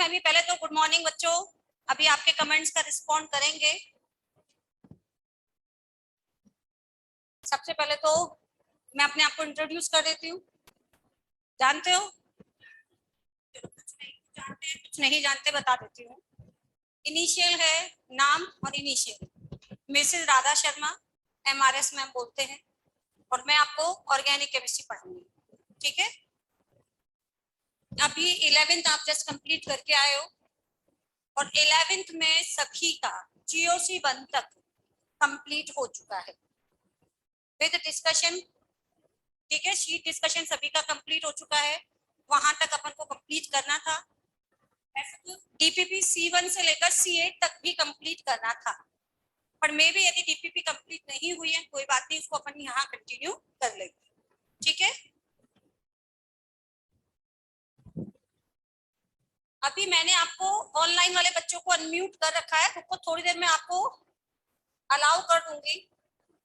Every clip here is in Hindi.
मैं भी पहले तो गुड मॉर्निंग बच्चों, अभी आपके कमेंट्स का रिस्पॉन्ड करेंगे। सबसे पहले तो मैं अपने आप को इंट्रोड्यूस कर देती हूँ। जानते हो? कुछ नहीं जानते बता देती हूँ। इनिशियल है नाम और initial Mrs Radha Sharma, MRS ma'am बोलते हैं, और मैं आपको ऑर्गेनिक केमिस्ट्री पढ़ाऊंगी। ठीक है? अभी 11th आप जस्ट कंप्लीट करके आए हो और 11th में सखी का GOC 1 तक कंप्लीट हो चुका है विद डिस्कशन। ठीक है, शीट डिस्कशन सभी का कंप्लीट हो चुका है, वहां तक अपन को कंप्लीट करना था। DPP C1 से लेकर C8 तक भी कंप्लीट करना था, पर मे भी यदि DPP कंप्लीट नहीं हुई है कोई बात नहीं, उसको अपन यहाँ कंटिन्यू कर लेंगे। ठीक है, अभी मैंने आपको ऑनलाइन वाले बच्चों को अनम्यूट कर रखा है, रुको थोड़ी देर में आपको अलाउ कर दूंगी।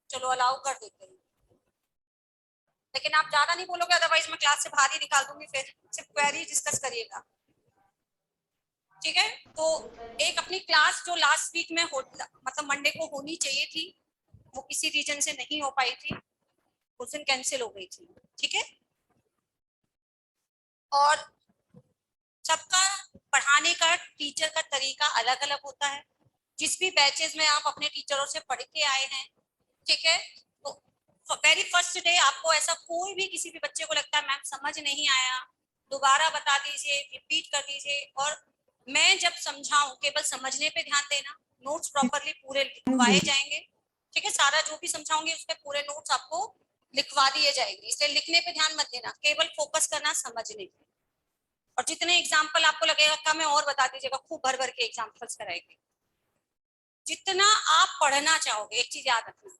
चलो अलाउ कर देते हैं, लेकिन आप ज्यादा नहीं बोलोगे, अदरवाइज मैं क्लास से बाहर ही निकाल दूंगी, फिर सिर्फ क्वेरी डिस्कस करिएगा। ठीक है, तो एक अपनी क्लास जो लास्ट वीक में मतलब मंडे को होनी चाहिए थी, वो किसी रीजन से नहीं हो पाई थी, उस दिन कैंसिल हो गई थी। ठीक है, और सबका पढ़ाने का टीचर का तरीका अलग अलग होता है। जिस भी बैचेस में आप अपने टीचरों से पढ़ के आए हैं, ठीक है, तो वेरी फर्स्ट डे आपको ऐसा कोई भी किसी भी बच्चे को लगता है मैम समझ नहीं आया, दोबारा बता दीजिए, रिपीट कर दीजिए, और मैं जब समझाऊं केवल समझने पे ध्यान देना, नोट्स प्रॉपरली पूरे लिखवाए जाएंगे। ठीक है, सारा जो भी समझाऊंगी उसके पूरे नोट्स आपको लिखवा दिए जाएंगे, इसलिए लिखने पे ध्यान मत देना, केवल फोकस करना समझने पे। और जितने एग्जाम्पल आपको लगेगा कम है और बता दीजिएगा, खूब भर भर के एग्जाम्पल्स कराएंगे। जितना आप पढ़ना चाहोगे, एक चीज याद रखना,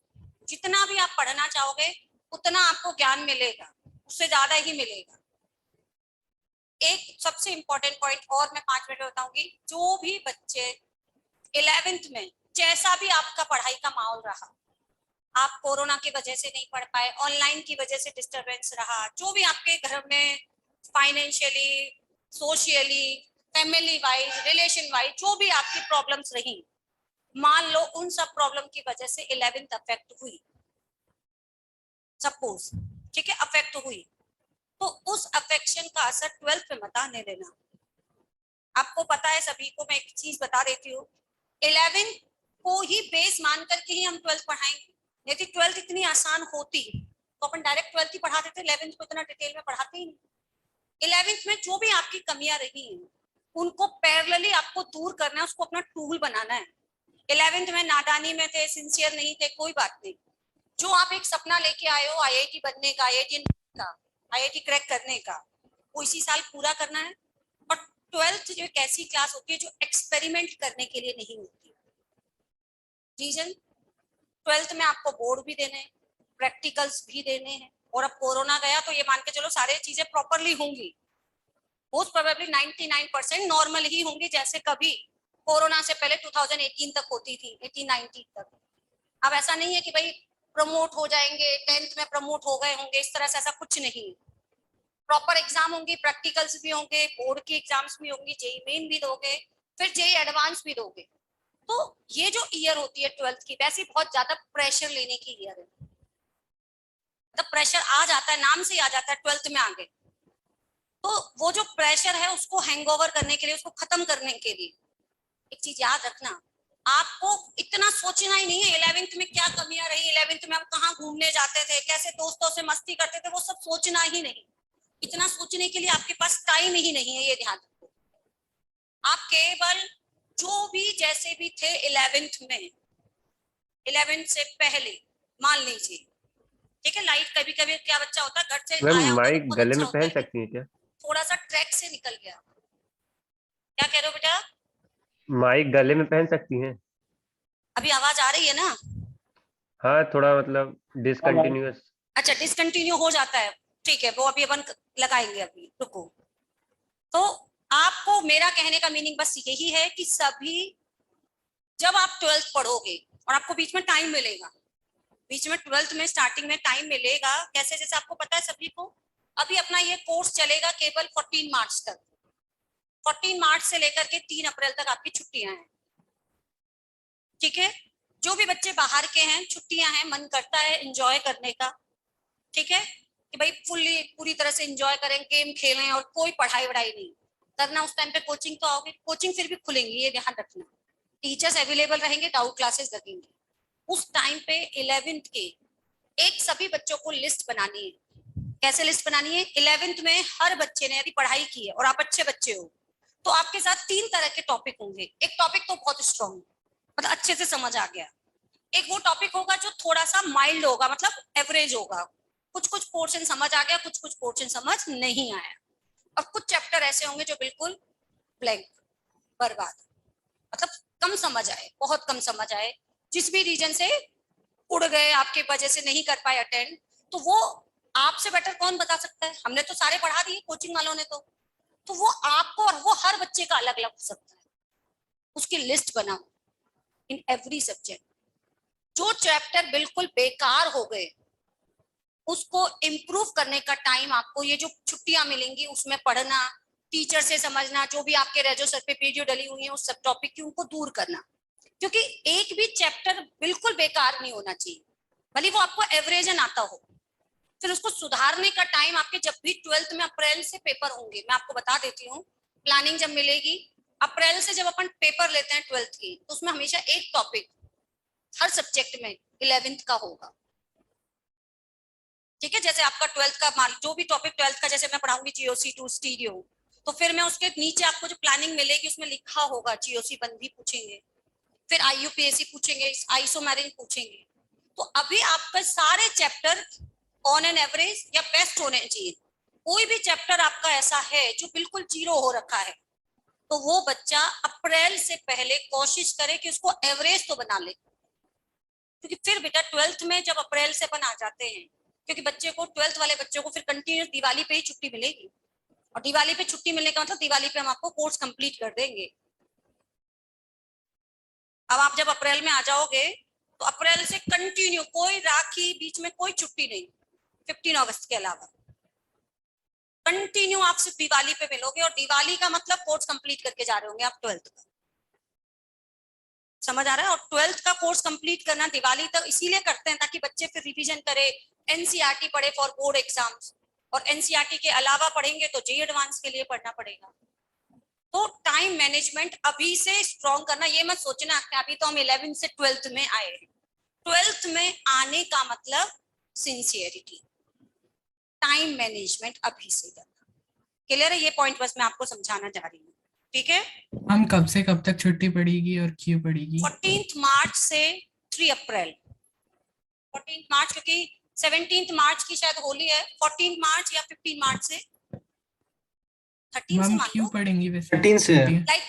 जितना भी आप पढ़ना चाहोगे उतना आपको ज्ञान मिलेगा, उससे ज्यादा ही मिलेगा। एक सबसे इंपॉर्टेंट पॉइंट और मैं 5 मिनट में बताऊंगी, जो भी बच्चे 11th में जैसा भी आपका पढ़ाई का माहौल रहा, आप कोरोना की वजह से नहीं पढ़ पाए, ऑनलाइन की वजह से डिस्टरबेंस रहा, जो भी आपके घर में financially, socially, family wise, relation wise जो भी आपकी प्रॉब्लम्स रही, मान लो उन सब प्रॉब्लम की वजह से 11th अफेक्ट हुई, सपोज, ठीक है, अफेक्ट हुई, तो उस अफेक्शन का असर 12th में मत आने देना। आपको पता है सभी को, मैं एक चीज बता देती हूँ, 11th को ही बेस मान करके ही हम 12th पढ़ाएंगे। यदि 12th इतनी आसान होती तो अपन डायरेक्ट 12th ही पढ़ाते थे, 11th को इतना डिटेल में पढ़ाते ही नहीं। 11th में जो भी आपकी कमियां रही हैं उनको पैरेलली आपको दूर करना है, उसको अपना टूल बनाना है। 11th में नादानी में थे, सिंसियर नहीं थे, कोई बात नहीं, जो आप एक सपना लेके आए हो IIT बनने का, IIT क्रैक करने का, वो इसी साल पूरा करना है। और 12th जो एक ऐसी क्लास होती है जो एक्सपेरिमेंट करने के लिए नहीं होती। रीजन, 12th में आपको बोर्ड भी देने हैं, प्रैक्टिकल्स भी देने हैं, और अब कोरोना गया तो ये मान के चलो सारी चीजें प्रॉपरली होंगी, मोस्ट प्रोबेबली 99% नॉर्मल ही होंगी, जैसे कभी कोरोना से पहले 2018 तक होती थी, 18-19 तक। अब ऐसा नहीं है कि भाई प्रमोट हो जाएंगे, 10th में प्रमोट हो गए होंगे, इस तरह से ऐसा कुछ नहीं है। प्रॉपर एग्जाम होंगे, प्रैक्टिकल्स भी होंगे, बोर्ड की एग्जाम्स भी होंगी, जेई मेन भी दोगे, फिर जेई एडवांस भी दोगे। तो ये जो ईयर होती है 12th की, वैसे बहुत ज्यादा प्रेशर लेने की ईयर है, मतलब प्रेशर आ जाता है, नाम से ही आ जाता है 12th में आगे। तो वो जो प्रेशर है उसको हैंगओवर करने के लिए, उसको खत्म करने के लिए एक चीज याद रखना, आपको इतना सोचना ही नहीं है 11th में क्या कमियां रही, 11th में हम कहाँ घूमने जाते थे, कैसे दोस्तों से मस्ती करते थे, वो सब सोचना ही नहीं। इतना सोचने के लिए आपके पास टाइम ही नहीं है, ये ध्यान रखो। आप केवल जो भी जैसे भी थे 11th में, 11th से पहले मान लीजिए, ठीक है, लाइट कभी कभी क्या बच्चा होता है घर से मैम आया होता है तो माइक बहुत गले अच्छा में होता पहन है, सकती हैं क्या? थोड़ा सा ट्रैक से निकल गया। क्या कह रहे हो बेटा? माइक गले में पहन सकती हैं? अभी आवाज आ रही है ना? हाँ, थोड़ा मतलब डिसकंटिन्यूअस। अच्छा, डिसकंटिन्यू हो जाता है, ठीक है, वो अभी अपन लगाएंगे, अभी रुको। तो आपको मेरा कहने का मीनिंग बस यही है कि सभी, जब आप 12th पढ़ोगे और आपको बीच में टाइम मिलेगा, बीच में 12th में स्टार्टिंग में टाइम मिलेगा, कैसे, जैसे आपको पता है सभी को, अभी अपना ये कोर्स चलेगा केवल 14 मार्च तक, 14 मार्च से लेकर के 3 अप्रैल तक आपकी छुट्टियां हैं, ठीक है। जो भी बच्चे बाहर के हैं, छुट्टियां हैं, मन करता है एंजॉय करने का, ठीक है, कि भाई पूरी तरह से एंजॉय करें, गेम खेलें और कोई पढ़ाई वढ़ाई नहीं करना। उस टाइम पे कोचिंग तो आओगे, कोचिंग फिर भी खुलेंगी, ये ध्यान रखना, टीचर्स अवेलेबल रहेंगे, डाउट क्लासेस लगेंगे। उस टाइम पे 11th के एक सभी बच्चों को लिस्ट बनानी है। कैसे लिस्ट बनानी है? 11th में हर बच्चे ने यदि पढ़ाई की है और आप अच्छे बच्चे हो तो आपके साथ 3 तरह के टॉपिक होंगे। एक टॉपिक तो बहुत स्ट्रॉन्ग, मतलब अच्छे से समझ आ गया। एक वो टॉपिक होगा जो थोड़ा सा माइल्ड होगा, मतलब एवरेज होगा, कुछ कुछ पोर्शन समझ आ गया, कुछ कुछ पोर्शन समझ नहीं आया। और कुछ चैप्टर ऐसे होंगे जो बिल्कुल ब्लैंक, बर्बाद, मतलब कम समझ आए, बहुत कम समझ आए, जिस भी रीजन से उड़ गए, आपके वजह से नहीं कर पाए अटेंड, तो वो आपसे बेटर कौन बता सकता है? हमने तो सारे पढ़ा दिए, कोचिंग वालों ने तो वो आपको और वो हर बच्चे का अलग अलग हो सकता है। उसकी लिस्ट बनाओ इन एवरी सब्जेक्ट। जो चैप्टर बिल्कुल बेकार हो गए उसको इम्प्रूव करने का टाइम आपको ये जो छुट्टियां मिलेंगी उसमें पढ़ना, टीचर से समझना, जो भी आपके रेजो सर पे पीडीओ डली हुई है उस सब टॉपिक की उनको दूर करना, क्योंकि एक भी चैप्टर बिल्कुल बेकार नहीं होना चाहिए, भले वो आपको एवरेजन आता हो। फिर उसको सुधारने का टाइम आपके जब भी 12th में अप्रैल से पेपर होंगे, मैं आपको बता देती हूँ प्लानिंग जब मिलेगी, अप्रैल से जब अपन पेपर लेते हैं 12th की, तो उसमें हमेशा एक टॉपिक हर सब्जेक्ट में 11th का होगा, ठीक है। जैसे आपका 12th का जो भी टॉपिक 12th का, जैसे मैं पढ़ाऊंगी जीओसी टू स्टीरियो, तो फिर मैं उसके नीचे आपको जो प्लानिंग मिलेगी उसमें लिखा होगा जीओसी वन भी पूछेंगे, फिर आईयूपीएसी पूछेंगे, आइसोमेरिन पूछेंगे। तो अभी आपका सारे चैप्टर ऑन एन एवरेज या बेस्ट होने चाहिए। कोई भी चैप्टर आपका ऐसा है जो बिल्कुल जीरो हो रखा है, तो वो बच्चा अप्रैल से पहले कोशिश करे कि उसको एवरेज तो बना ले, क्योंकि फिर बेटा 12th में जब अप्रैल से अपन आ जाते हैं, क्योंकि बच्चे को 12th वाले बच्चों को फिर कंटिन्यूस दिवाली पे ही छुट्टी मिलेगी, और दिवाली पे छुट्टी मिलने का मतलब दिवाली पे हम आपको कोर्स कंप्लीट कर देंगे। अब आप जब अप्रैल में आ जाओगे तो अप्रैल से कंटिन्यू, कोई राखी बीच में कोई छुट्टी नहीं, 15 अगस्त के अलावा कंटिन्यू आप सिर्फ दिवाली पे मिलोगे, और दिवाली का मतलब कोर्स कंप्लीट करके जा रहे होंगे आप 12th का, समझ आ रहा है। और 12th का कोर्स कंप्लीट करना दिवाली तक इसीलिए करते हैं ताकि बच्चे फिर रिवीजन करे, एनसीईआरटी पढ़े फॉर बोर्ड एग्जाम्स, और एनसीईआरटी के अलावा पढ़ेंगे तो जे एडवांस के लिए पढ़ना पड़ेगा। तो टाइम मैनेजमेंट अभी से स्ट्रॉन्ग करना, ये मत सोचना कि अभी तो हम 11th से 12th में आए, 12th में आने का मतलब सिंसियरिटी, टाइम मैनेजमेंट अभी से करना। क्लियर है? ये पॉइंट बस मैं आपको समझाना चाह रही हूँ, ठीक है। हम कब से कब तक छुट्टी पड़ेगी और क्यों पड़ेगी? 14 मार्च से 3 अप्रैल। 14 मार्च, क्योंकि 17 मार्च की शायद होली है, 14 मार्च या 15 मार्च से 13 से मैम मान क्यों लो, पढ़ेंगी वैसे 13 से है। छुट्टियां? लाइक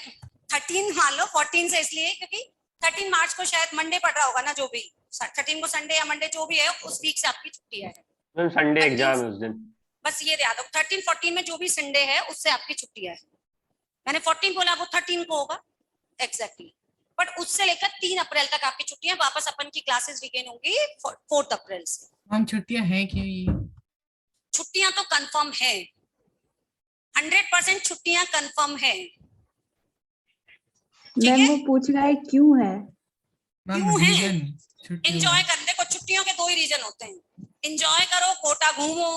13 मान लो, 14 से इसलिए क्योंकि 13 मार्च को शायद मंडे पड़ रहा होगा ना, जो भी 13 को संडे या मंडे जो भी है उस वीक से आपकी छुट्टी है। मैम संडे एग्जाम है उस दिन। बस ये याद रखो, 13 14 में जो भी संडे है उससे आपकी छुट्टी है। मैंने 14 बोला, वो 13 को होगा एग्जैक्टली, बट उससे लेकर 3 अप्रैल तक आपकी छुट्टियां, वापस अपन की क्लासेस रिगेन होंगी 4 अप्रैल से। मैम छुट्टियां हैं क्यों ये? छुट्टियां तो कंफर्म है, 100% छुट्टियां कंफर्म है, ठीक मैम है। वो पूछ रहा है क्यों है। मैम क्यों है? रीजन छुट्टियों एंजॉय का। करने को छुट्टियों के 2 ही रीजन होते हैं, एंजॉय करो, कोटा घूमो,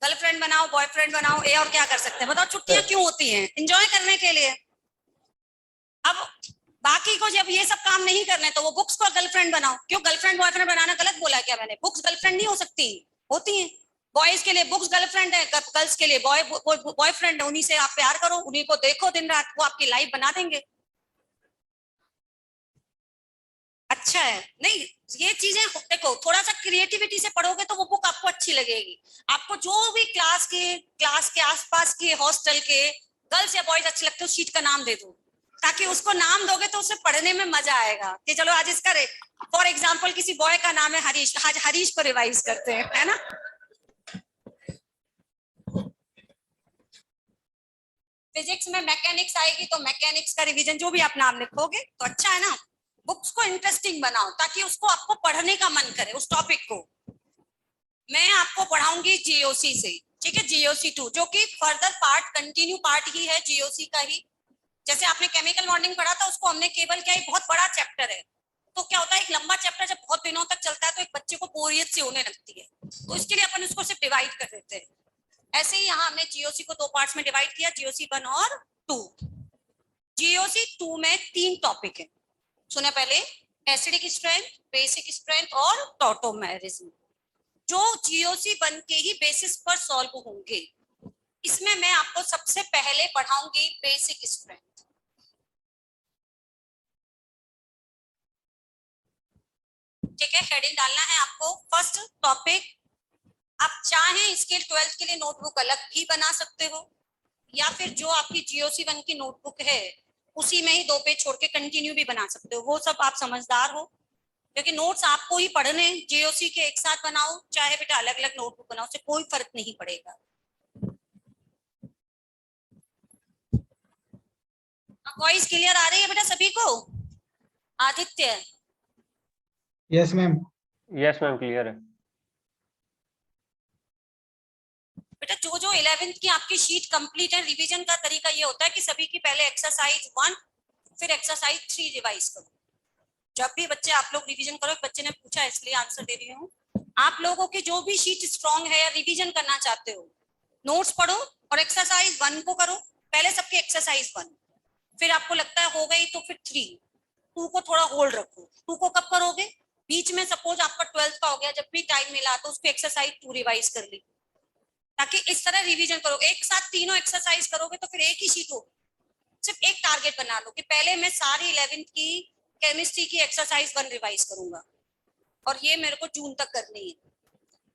गर्लफ्रेंड बनाओ, बॉयफ्रेंड बनाओ, ये और क्या कर सकते हैं बताओ। छुट्टियां क्यों होती हैं? एंजॉय करने के लिए। अब बाकी को जब ये सब काम नहीं करने तो वो बुक्स को गर्लफ्रेंड बनाओ। क्यों गर्लफ्रेंड बॉयफ्रेंड बनाना गलत बोला क्या मैंने? बुक्स गर्लफ्रेंड नहीं हो सकती, होती हैं। बॉयज के लिए बुक्स गर्लफ्रेंड है, गर्ल्स के लिए बॉयफ्रेंड है, उन्हीं से आप प्यार करो, उन्हीं को देखो दिन रात, वो आपकी लाइफ बना देंगे। अच्छा है, नहीं ये चीजें देखो, थोड़ा सा क्रिएटिविटी से पढ़ोगे तो वो बुक आपको अच्छी लगेगी। आपको जो भी क्लास के आसपास के हॉस्टल के गर्ल्स या बॉयज अच्छे लगते हो, शीट का नाम दे दो, ताकि उसको नाम दोगे तो उसे पढ़ने में मजा आएगा कि चलो आज इसका फॉर एग्जाम्पल किसी बॉय का नाम है हरीश, आज हरीश को रिवाइज करते हैं, है ना। फिजिक्स में मैकेनिक्स आएगी तो मैकेनिक्स का रिवीजन, जो भी आप नाम लिखोगे तो अच्छा है ना। बुक्स को इंटरेस्टिंग बनाओ ताकि उसको आपको पढ़ने का मन करे उस टॉपिक को। मैं आपको पढ़ाऊंगी जीओसी से, ठीक है, GOC2 जो कि फर्दर पार्ट कंटिन्यू पार्ट ही है GOC का ही। जैसे आपने केमिकल बॉन्डिंग पढ़ा था, उसको हमने केवल क्या, एक बहुत बड़ा चैप्टर है, तो क्या होता है एक लंबा चैप्टर जब बहुत दिनों तक चलता है तो एक बच्चे को बोरियत सी होने लगती है, तो इसके लिए अपन उसको सिर्फ डिवाइड कर देते हैं। ऐसे ही यहाँ हमने GOC को 2 पार्ट्स में डिवाइड किया, GOC1 और 2। GOC2 में 3 टॉपिक है, सुना पहले, एसिडिक स्ट्रेंथ, बेसिक स्ट्रेंथ और टॉटोमेरिज्म, जो GOC1 के ही बेसिस पर सॉल्व होंगे। इसमें मैं आपको सबसे पहले पढ़ाऊंगी बेसिक स्ट्रेंथ। ठीक है, हेडिंग डालना है आपको, फर्स्ट टॉपिक। आप चाहें इसके 12th के लिए नोटबुक अलग भी बना सकते हो, या फिर जो आपकी GOC1 की नोटबुक है उसी में ही 2 पेज छोड़ के कंटिन्यू भी बना सकते हो, वो सब आप समझदार हो, क्योंकि नोट्स आपको ही पढ़ने, GOC के एक साथ बनाओ चाहे बेटा अलग अलग नोटबुक बनाओ, उससे कोई फर्क नहीं पड़ेगा। वॉइस क्लियर आ रही है बेटा सभी को? Aditya? Yes ma'am. Yes ma'am, clear है। बेटा जो 11th की आपकी शीट कंप्लीट है, रिवीजन का तरीका ये होता है कि सभी की पहले एक्सरसाइज 1 फिर एक्सरसाइज 3 रिवाइज करो। जब भी बच्चे आप लोग रिवीजन करो, बच्चे ने पूछा इसलिए आंसर दे रही हूँ, आप लोगों की जो भी शीट स्ट्रांग है या रिवीजन करना चाहते हो, नोट्स पढ़ो और एक्सरसाइज 1 को करो, पहले सबकी एक्सरसाइज 1, फिर आपको लगता है हो गई तो फिर 3, 2 को थोड़ा होल्ड रखो। 2 को कब करोगे? बीच में सपोज आपका 12th का हो गया, जब भी टाइम मिला तो उसकी एक्सरसाइज 2 रिवाइज कर ली, ताकि इस तरह रिवीजन करोगे। एक साथ तीनों एक्सरसाइज करोगे तो फिर एक ही शीट हो। सिर्फ एक टारगेट बना लो कि पहले मैं सारी 11th की केमिस्ट्री की एक्सरसाइज 1 रिवाइज करूंगा, और ये मेरे को जून तक करनी है।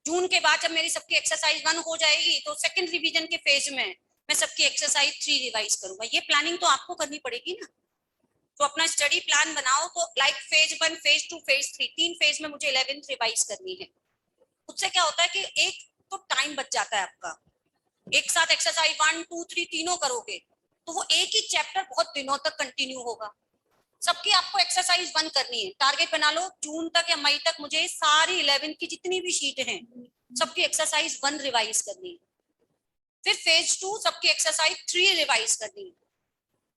जून के बाद जब मेरी सबकी एक्सरसाइज 1 हो जाएगी तो सेकंड रिवीजन के फेज में मैं सबकी एक्सरसाइज 3 रिवाइज करूंगा। ये प्लानिंग तो आपको करनी पड़ेगी ना, तो अपना स्टडी प्लान बनाओ, तो like phase 1, phase 2, phase 3, 3 phase में मुझे 11th रिवाइज करनी है। उससे क्या होता है कि एक तो टाइम बच जाता है आपका, एक साथ एक्सरसाइज 1, 2, 3 तीनों करोगे तो वो एक ही चैप्टर बहुत दिनों तक कंटिन्यू होगा। सबकी आपको एक्सरसाइज 1 करनी है, टारगेट बना लो जून तक या मई तक मुझे सारी 11th की जितनी भी शीट हैं सबकी एक्सरसाइज 1 रिवाइज करनी है। फिर फेज 2 सबकी एक्सरसाइज 3 रिवाइज करनी है।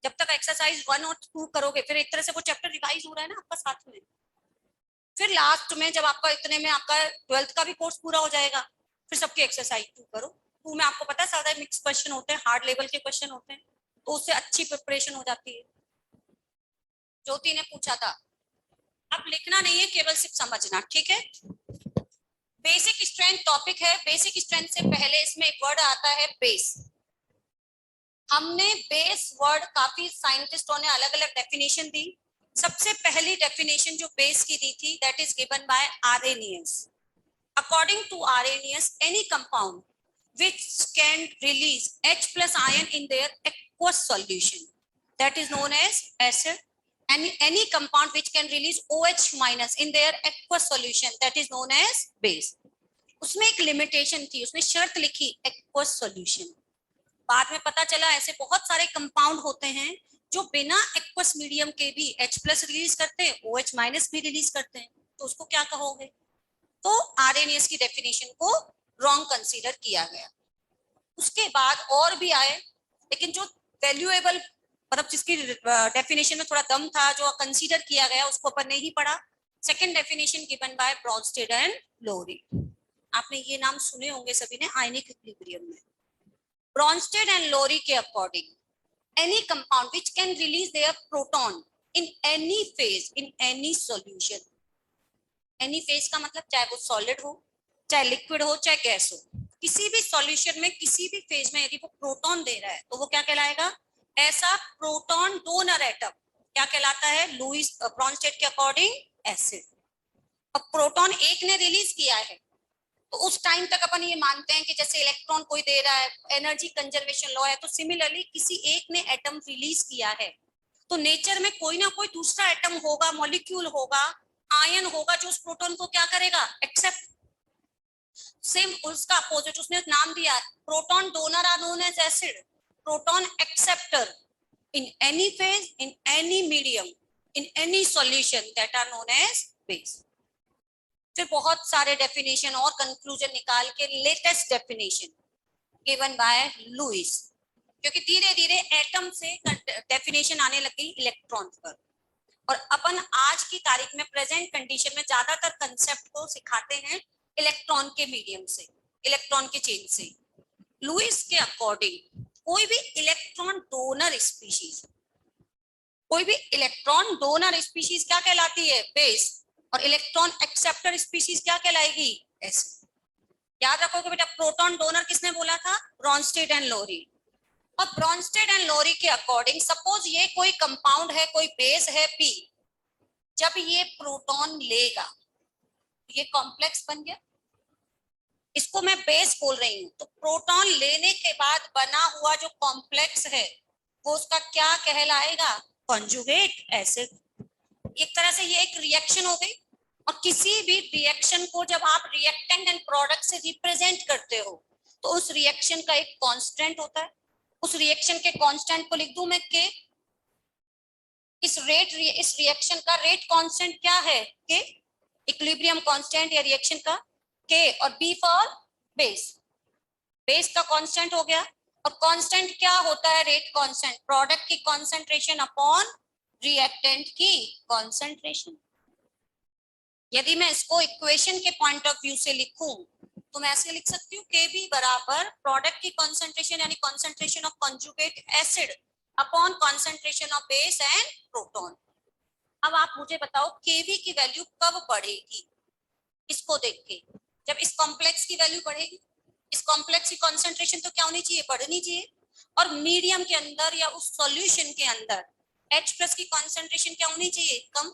जब तक एक्सरसाइज 1 और 2 करोगे, फिर एक तरह से वो चैप्टर रिवाइज हो रहा है ना आपका साथ में। फिर लास्ट में जब आपका इतने में आपका 12th का भी कोर्स पूरा हो जाएगा, फिर सबकी एक्सरसाइज 2 करो। 2 में आपको पता है ज्यादा मिक्स क्वेश्चन होते हैं, हार्ड लेवल के क्वेश्चन होते हैं, तो उससे अच्छी प्रिपरेशन हो जाती है। ज्योति ने पूछा था, अब लिखना नहीं है, केवल सिर्फ समझना, ठीक है। बेसिक स्ट्रेंथ टॉपिक है। बेसिक स्ट्रेंथ से पहले इसमें एक वर्ड आता है बेस। हमने बेस वर्ड, काफी साइंटिस्टों ने अलग अलग डेफिनेशन दी। सबसे पहली डेफिनेशन जो बेस की दी थी, that is given by Arrhenius. According to Arrhenius, any compound which can release H plus ion in their aqueous solution, that is known as acid. Any compound which can release OH minus in their aqueous solution, that is known as base. उसमें एक लिमिटेशन थी, उसमें शर्त लिखी aqueous solution। बाद में पता चला ऐसे बहुत सारे कंपाउंड होते हैं जो बिना एक्वस मीडियम के भी H प्लस रिलीज करते हैं, OH माइनस भी रिलीज करते हैं, तो उसको क्या कहोगे? तो आरएनएस की डेफिनेशन को रॉन्ग कंसीडर किया गया। उसके बाद और भी आए, लेकिन जो वैल्यूएबल, मतलब जिसकी डेफिनेशन में थोड़ा दम था, जो कंसीडर किया गया, उसको अपन ने ही पढ़ा। Second definition given by Bronsted and Lowry. आपने ये नाम सुने होंगे सभी ने, आयनिक इक्विलिब्रियम में। ब्रॉन्स्टेड एंड लोरी के according, any compound which can release their proton in any phase in any solution. any phase का मतलब चाहे वो solid हो, चाहे liquid हो, चाहे गैस हो, किसी भी solution में किसी भी phase में यदि वो प्रोटॉन दे रहा है तो वो क्या कहलाएगा? ऐसा प्रोटॉन डोनर एटम क्या कहलाता है? लुईस ब्रॉन्स्टेड के अकॉर्डिंग एसिड। अब प्रोटॉन एक ने रिलीज किया है तो उस टाइम तक अपन ये मानते हैं कि जैसे इलेक्ट्रॉन कोई दे रहा है, एनर्जी कंजर्वेशन लॉ है, तो सिमिलरली किसी एक ने एटम रिलीज किया है तो नेचर में कोई ना कोई दूसरा एटम होगा, मॉलिक्यूल होगा, आयन होगा, जो उस प्रोटॉन को क्या करेगा? एक्सेप्ट। सेम उसका अपोजिट उसने नाम दिया, proton donor are known as acid, proton acceptor in any phase, in any medium, in any solution, that are known as base. फिर बहुत सारे डेफिनेशन और कंक्लूजन निकाल के latest definition given by Lewis, क्योंकि धीरे धीरे एटम से डेफिनेशन आने लग गई इलेक्ट्रॉन पर, और अपन आज की तारीख में प्रेजेंट कंडीशन में ज्यादातर कंसेप्ट को सिखाते हैं इलेक्ट्रॉन के मीडियम से, इलेक्ट्रॉन के चेन से। लुइस के अकॉर्डिंग कोई भी इलेक्ट्रॉन डोनर स्पीशीज, कोई भी इलेक्ट्रॉन डोनर स्पीशीज क्या कहलाती है? बेस। और इलेक्ट्रॉन एक्सेप्टर स्पीशीज क्या कहलाएगी? एसिड। याद रखोगे बेटा, प्रोटॉन डोनर किसने बोला था? ब्रॉन्स्टेड एंड लोरी। और ब्रॉन्स्टेड एंड लोरी के अकॉर्डिंग सपोज ये कोई कंपाउंड है, कोई बेस है P, जब ये प्रोटॉन लेगा ये कॉम्प्लेक्स बन गया, इसको मैं बेस बोल रही हूं, तो प्रोटॉन लेने के बाद बना हुआ जो कॉम्प्लेक्स है वो उसका क्या कहलाएगा? Conjugate acid. एक तरह से ये एक रिएक्शन हो गई, और किसी भी रिएक्शन को जब आप रिएक्टेंट एंड प्रोडक्ट से रिप्रेजेंट करते हो तो उस रिएक्शन का एक कांस्टेंट होता है, उस रिएक्शन के कांस्टेंट को लिख दूं मैं K। इस रिएक्शन का रेट कांस्टेंट क्या है? K। इक्विलिब्रियम कांस्टेंट या रिएक्शन का K, और B फॉर बेस। बेस का कांस्टेंट हो गया, और कांस्टेंट क्या होता है? रेट कांस्टेंट, प्रोडक्ट की कॉन्सेंट्रेशन अपॉन रिएक्टेंट की कॉन्सेंट्रेशन। यदि मैं इसको इक्वेशन के पॉइंट ऑफ व्यू से लिखूं तो मैं ऐसे लिख सकती हूँ Kb बराबर प्रोडक्ट की कॉन्सेंट्रेशन यानी concentration of conjugate acid upon concentration of base and proton. अब आप मुझे बताओ Kb की वैल्यू कब बढ़ेगी? इसको देख के, जब इस कॉम्प्लेक्स की वैल्यू बढ़ेगी, इस कॉम्प्लेक्स की कॉन्सेंट्रेशन तो क्या होनी चाहिए? बढ़नी चाहिए। और मीडियम के अंदर या उस सॉल्यूशन के अंदर H+ की कॉन्सेंट्रेशन क्या होनी चाहिए? कम।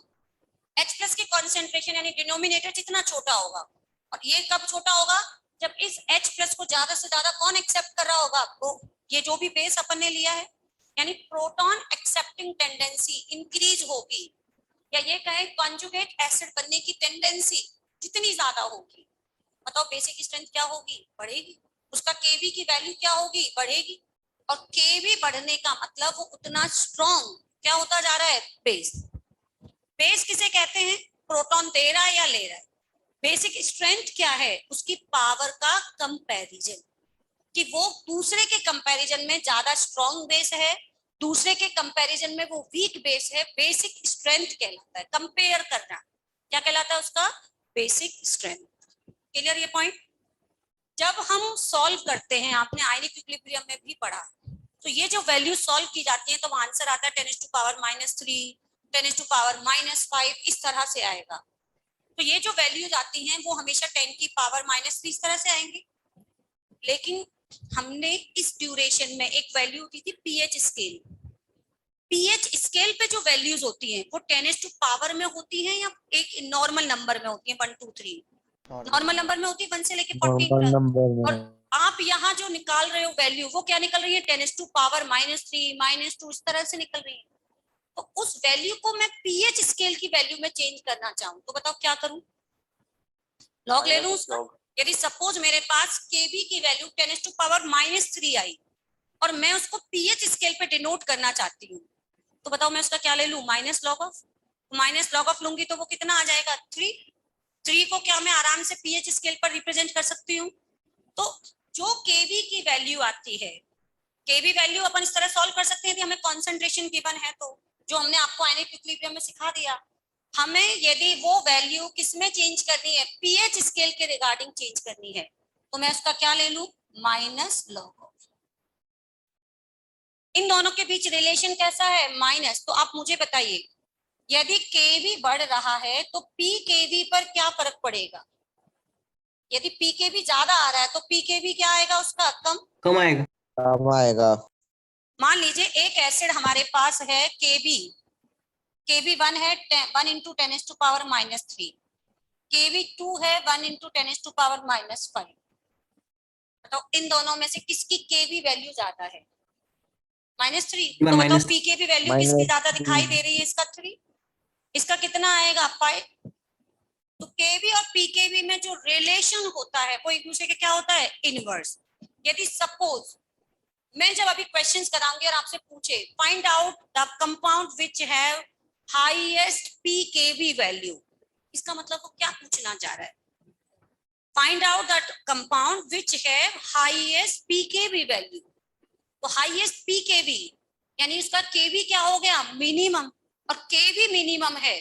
H+ की कॉन्सेंट्रेशन यानी डिनोमिनेटर जितना छोटा होगा, और ये कब छोटा होगा? जब इस H+ को ज्यादा से ज्यादा कौन एक्सेप्ट कर रहा होगा? तो ये जो भी बेस अपन ने लिया है, यानी प्रोटॉन एक्सेप्टिंग टेंडेंसी इंक्रीज होगी, या ये कहें कॉन्जुगेट एसिड बनने की टेंडेंसी जितनी ज्यादा होगी, बताओ बेसिक स्ट्रेंथ क्या होगी? बढ़ेगी। उसका Kb की वैल्यू क्या होगी? बढ़ेगी। और Kb बढ़ने का मतलब वो उतना स्ट्रॉन्ग क्या होता जा रहा है? बेस। बेस किसे कहते हैं? प्रोटॉन दे रहा है या ले रहा है। बेसिक स्ट्रेंथ क्या है? उसकी पावर का कंपैरिजन, कि वो दूसरे के कंपैरिजन में ज्यादा स्ट्रॉन्ग बेस है, दूसरे के कंपैरिजन में वो वीक बेस है। बेसिक स्ट्रेंथ कहलाता है, कंपेयर करना क्या कहलाता है? उसका बेसिक स्ट्रेंथ। क्लियर ये पॉइंट? जब हम सॉल्व करते हैं, आपने आयनिक इक्विलिब्रियम में भी पढ़ा, तो ये जो वैल्यू सॉल्व की जाती है तो आंसर आता है 10⁻⁻3, 10⁻⁻5, इस तरह से आएगा। तो ये जो वैल्यूज आती हैं वो हमेशा 10⁻³ इस तरह से आएंगी। लेकिन हमने इस ड्यूरेशन में एक वैल्यू दी थी पीएच स्केल। पीएच स्केल पे जो वैल्यूज होती हैं वो 10⁻⁻ में होती हैं या एक नॉर्मल नंबर में होती हैं? 1 2 3 नॉर्मल नंबर में होती है, 1 से लेके 14 तक। और आप यहाँ जो निकाल रहे हो वैल्यू, वो क्या निकल रही है? 10⁻³ -2 इस तरह से निकल रही है। तो उस वैल्यू को मैं पीएच स्केल की वैल्यू में चेंज करना चाहूँ तो बताओ क्या करूं? लॉग ले लूं उसका? यदि सपोज मेरे पास Kb की वैल्यू 10⁻⁻3 आई और मैं उसको पीएच स्केल पे डिनोट करना चाहती हूँ, तो बताओ मैं उसका क्या ले लूं? Minus log of. Minus log of लूंगी तो वो कितना आ जाएगा? 3 को क्या मैं आराम से पीएच स्केल पर रिप्रेजेंट कर सकती हूँ। तो जो Kb की वैल्यू आती है, Kb वैल्यू अपन इस तरह सॉल्व कर सकते हैं यदि हमें कॉन्सेंट्रेशन गिवन है, तो जो हमने आपको आयनिक इक्विलिब्रियम में सिखा दिया। हमें यदि वो वैल्यू किसमें चेंज करनी है? पीएच स्केल के रिगार्डिंग चेंज करनी है, तो मैं उसका क्या ले लूं? Minus log of. इन दोनों के बीच रिलेशन कैसा है? माइनस। तो आप मुझे बताइए, यदि Kb बढ़ रहा है तो pKb पर क्या फर्क पड़ेगा? यदि pKb ज्यादा आ रहा है तो pKb क्या आएगा? उसका कम आएगा। कम आएगा। मान लीजिए एक एसिड हमारे पास है Kb1 है 1 × 10⁻⁻3, Kb2 है 1 × 10⁻⁻5। बताओ इन दोनों में से किसकी Kb वैल्यू ज्यादा है? -3। तो बताओ pKb वैल्यू किसकी ज्यादा दिखाई दे रही है? इसका 3। इसका कितना आएगा? 5। तो Kb और pKb में जो रिलेशन होता है वो एक दूसरे के क्या होता है? इनवर्स। यदि सपोज मैं जब अभी क्वेश्चंस कराऊंगी और आपसे पूछे find out the compound which have highest pKb value, इसका मतलब वो क्या पूछना चाह रहा है? Find out that compound which have highest pKb value. तो हाईएस्ट पीकेबी यानी उसका केबी क्या हो गया, मिनिमम, और केबी मिनिमम है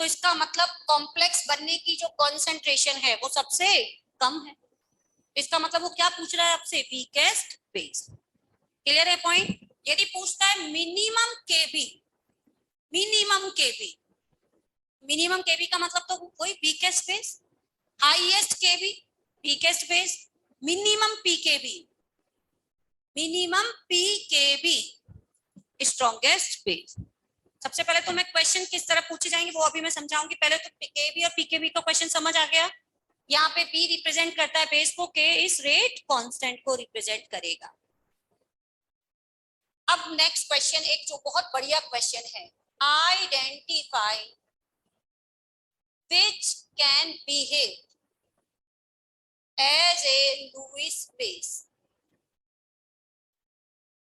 तो इसका मतलब कॉम्प्लेक्स बनने की जो कॉन्सेंट्रेशन है वो सबसे कम है। इसका मतलब वो क्या पूछ रहा है आपसे, वीकेस्ट बेस। क्लियर है पॉइंट? यदि पूछता है minimum K B, minimum K B, minimum K B का मतलब तो कोई weakest base, highest K B weakest base, minimum P K B, minimum P K B strongest base. सबसे पहले तो मैं क्वेश्चन किस तरह पूछे जाएंगे वो अभी मैं समझाऊंगी। पहले तो केबी और पीकेबी का क्वेश्चन समझ आ गया। यहाँ पे बी रिप्रेजेंट करता है बेस को, के इस रेट कांस्टेंट को रिप्रेजेंट करेगा। अब नेक्स्ट क्वेश्चन एक जो बहुत बढ़िया क्वेश्चन है, identify which can behave as a Lewis base.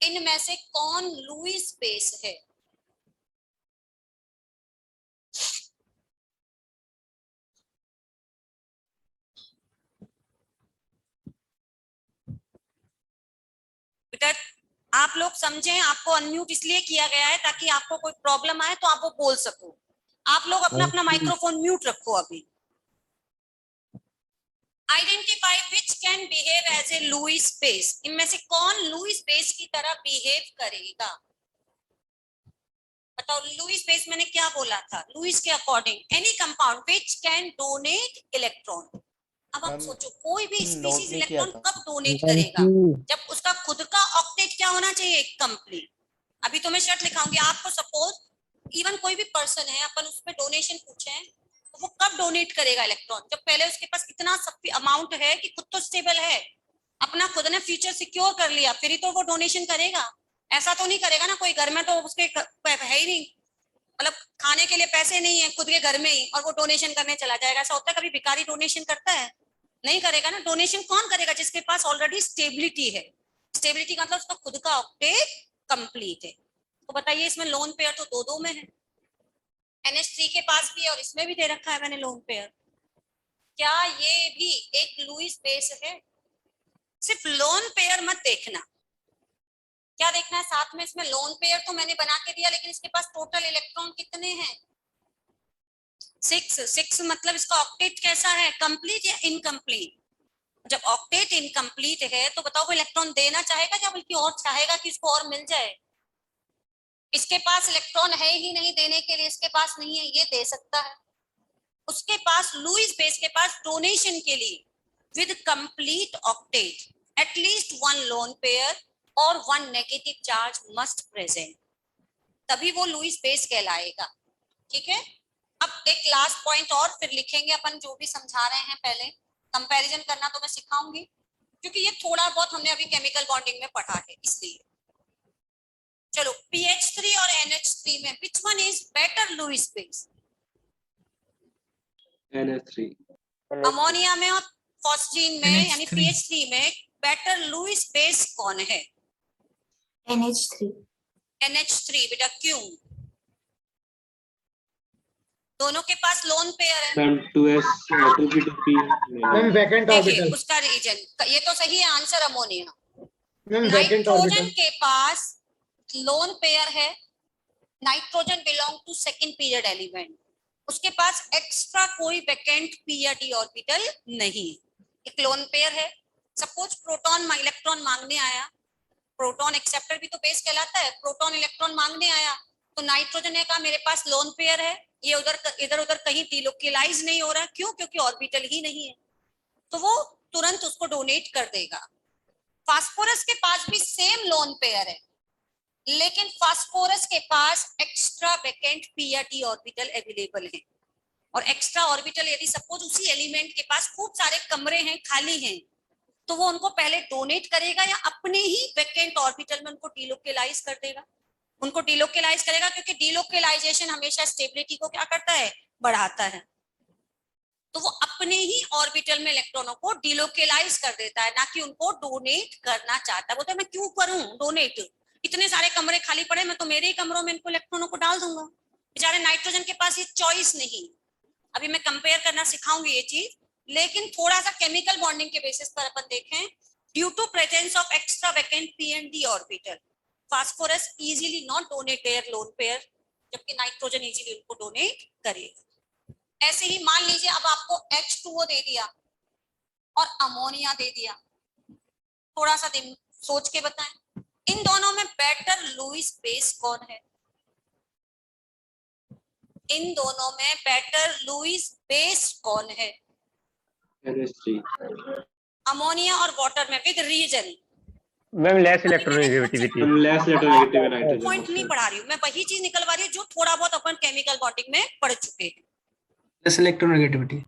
इनमें से कौन लुईस बेस है? बेटा आप लोग समझें, आपको अनम्यूट इसलिए किया गया है ताकि आपको कोई प्रॉब्लम आए तो आप वो बोल सको। आप लोग अपना अपना माइक्रोफोन म्यूट रखो अभी। Identify which can behave as a Lewis base. इनमें से कौन लुईस बेस की तरह बिहेव करेगा? बताओ, लुईस बेस मैंने क्या बोला था? लुईस के according any compound which can donate electron. अब आप सोचो कोई भी स्पीशीज इलेक्ट्रॉन कब डोनेट करेगा? जब उसका खुद का ऑक्टेट क्या होना चाहिए, कंप्लीट। अभी तो मैं शर्त लिखाऊंगी आपको, सपोज इवन कोई भी पर्सन है, अपन उस पर डोनेशन पूछे हैं तो वो कब डोनेट करेगा इलेक्ट्रॉन? जब पहले उसके पास इतना अमाउंट है कि खुद तो स्टेबल है, अपना खुद ने फ्यूचर सिक्योर कर लिया, फिर ही तो वो डोनेशन करेगा। ऐसा तो नहीं करेगा ना, कोई घर में तो उसके है ही नहीं, मतलब खाने के लिए पैसे नहीं है खुद के घर में ही, और वो डोनेशन करने चला जाएगा। ऐसा होता है कभी भिखारी डोनेशन करता है? नहीं करेगा ना। डोनेशन कौन करेगा? जिसके पास ऑलरेडी स्टेबिलिटी है। स्टेबिलिटी का मतलब उसका खुद का ऑक्टेट कंप्लीट है। तो बताइए इसमें लोन पेयर तो दो दो में है, NH3 के पास भी है और इसमें भी दे रखा है मैंने लोन पेयर। क्या ये भी एक लुईस बेस है? सिर्फ लोन पेयर मत देखना, क्या देखना है साथ में, इसमें लोन पेयर तो मैंने बना के दिया लेकिन इसके पास टोटल इलेक्ट्रॉन कितने हैं? 6 मतलब इसका ऑक्टेट कैसा है, कंप्लीट या इनकम्प्लीट? जब ऑक्टेट इनकम्प्लीट है तो बताओ वो इलेक्ट्रॉन देना चाहेगा या बल्कि और चाहेगा कि इसको और मिल जाए? इसके पास इलेक्ट्रॉन है ही नहीं देने के लिए, इसके पास नहीं है, ये दे सकता है। उसके पास लुईस बेस के पास डोनेशन के लिए with complete octet at least 1 loan pair और 1 नेगेटिव चार्ज मस्ट प्रेजेंट, तभी वो लुईस बेस कहलाएगा। ठीक है, अब एक लास्ट पॉइंट और फिर लिखेंगे अपन जो भी समझा रहे हैं। पहले कंपैरिजन करना तो मैं सिखाऊंगी क्योंकि ये थोड़ा बहुत हमने अभी केमिकल बॉन्डिंग में पढ़ा है, इसलिए। चलो, PH3 और NH3 में which one is better Lewis base? NH3। Ammonia में और फॉस्फीन में यानी NH3 PH3 में बेटर लुईस बेस कौन है? NH3। NH3। बेटा क्यों? दोनों के पास लोन पेयर है। Ma'am 2s 2p2p। Ma'am vacant देखिए ऑर्बिटल। उसका रीजन, ये तो सही है answer ammonia. Ma'am vacant nitrogen orbital. के पास लोन पेयर है, nitrogen belong to second period element, उसके पास एक्स्ट्रा कोई वैकेंट p या d ऑर्बिटल नहीं, एक लोन पेयर है। सपोज प्रोटॉन इलेक्ट्रॉन मांगने आया, प्रोटॉन एक्सेप्टर भी तो बेस कहलाता है, प्रोटॉन इलेक्ट्रॉन मांगने आया तो नाइट्रोजन ने कहा मेरे पास लोन पेयर है, ये उधर इधर उधर कहीं डिलोकलाइज नहीं हो रहा, क्यों? क्योंकि ऑर्बिटल ही नहीं है, तो वो तुरंत उसको डोनेट कर देगा। फास्फोरस के पास भी सेम लोन पेयर है लेकिन फास्फोरस के पास एक्स्ट्रा वैकेंट p या d ऑर्बिटल अवेलेबल है, और एक्स्ट्रा ऑर्बिटल यदि सपोज उसी एलिमेंट के पास खूब सारे कमरे हैं, खाली हैं, तो वो उनको पहले डोनेट करेगा या अपने ही वैकेंट ऑर्बिटल में उनको डिलोकलाइज कर देगा? उनको डिलोकलाइज करेगा क्योंकि डिलोकलाइजेशन हमेशा स्टेबिलिटी को क्या करता है, बढ़ाता है। तो वो अपने ही ऑर्बिटल में इलेक्ट्रॉनों को डिलोकलाइज कर देता है, ना कि उनको डोनेट करना चाहता है। बोलते मैं क्यों करूं डोनेट, इतने सारे कमरे खाली पड़े, मैं तो मेरे ही कमरों में इनको इलेक्ट्रॉनों को डाल दूंगा। बेचारे नाइट्रोजन के पास ये चॉइस नहीं। अभी मैं कंपेयर करना सिखाऊंगी ये चीज, लेकिन थोड़ा सा केमिकल बॉन्डिंग के बेसिस पर अपन देखें, due to presence of extra vacant p and d orbital, phosphorus easily not donate their lone pair, जबकि नाइट्रोजन इजीली उनको डोनेट करेगा। ऐसे ही मान लीजिए अब आपको H2O दे दिया और अमोनिया दे दिया, थोड़ा सा सोच के बताएं, इन दोनों में बेटर लुईस बेस कौन है? इन दोनों में बेटर लुईस बेस कौन है? NH3. अमोनिया और वाटर में with reason. Ma'am less electronegativity. Ma'am less electronegative in nitrogen. Point नहीं पढ़ा रही हूँ मैं, वही चीज निकलवा रही हूँ जो थोड़ा बहुत अपन केमिकल बॉन्डिंग में पढ़ चुके हैं। Less electronegativity.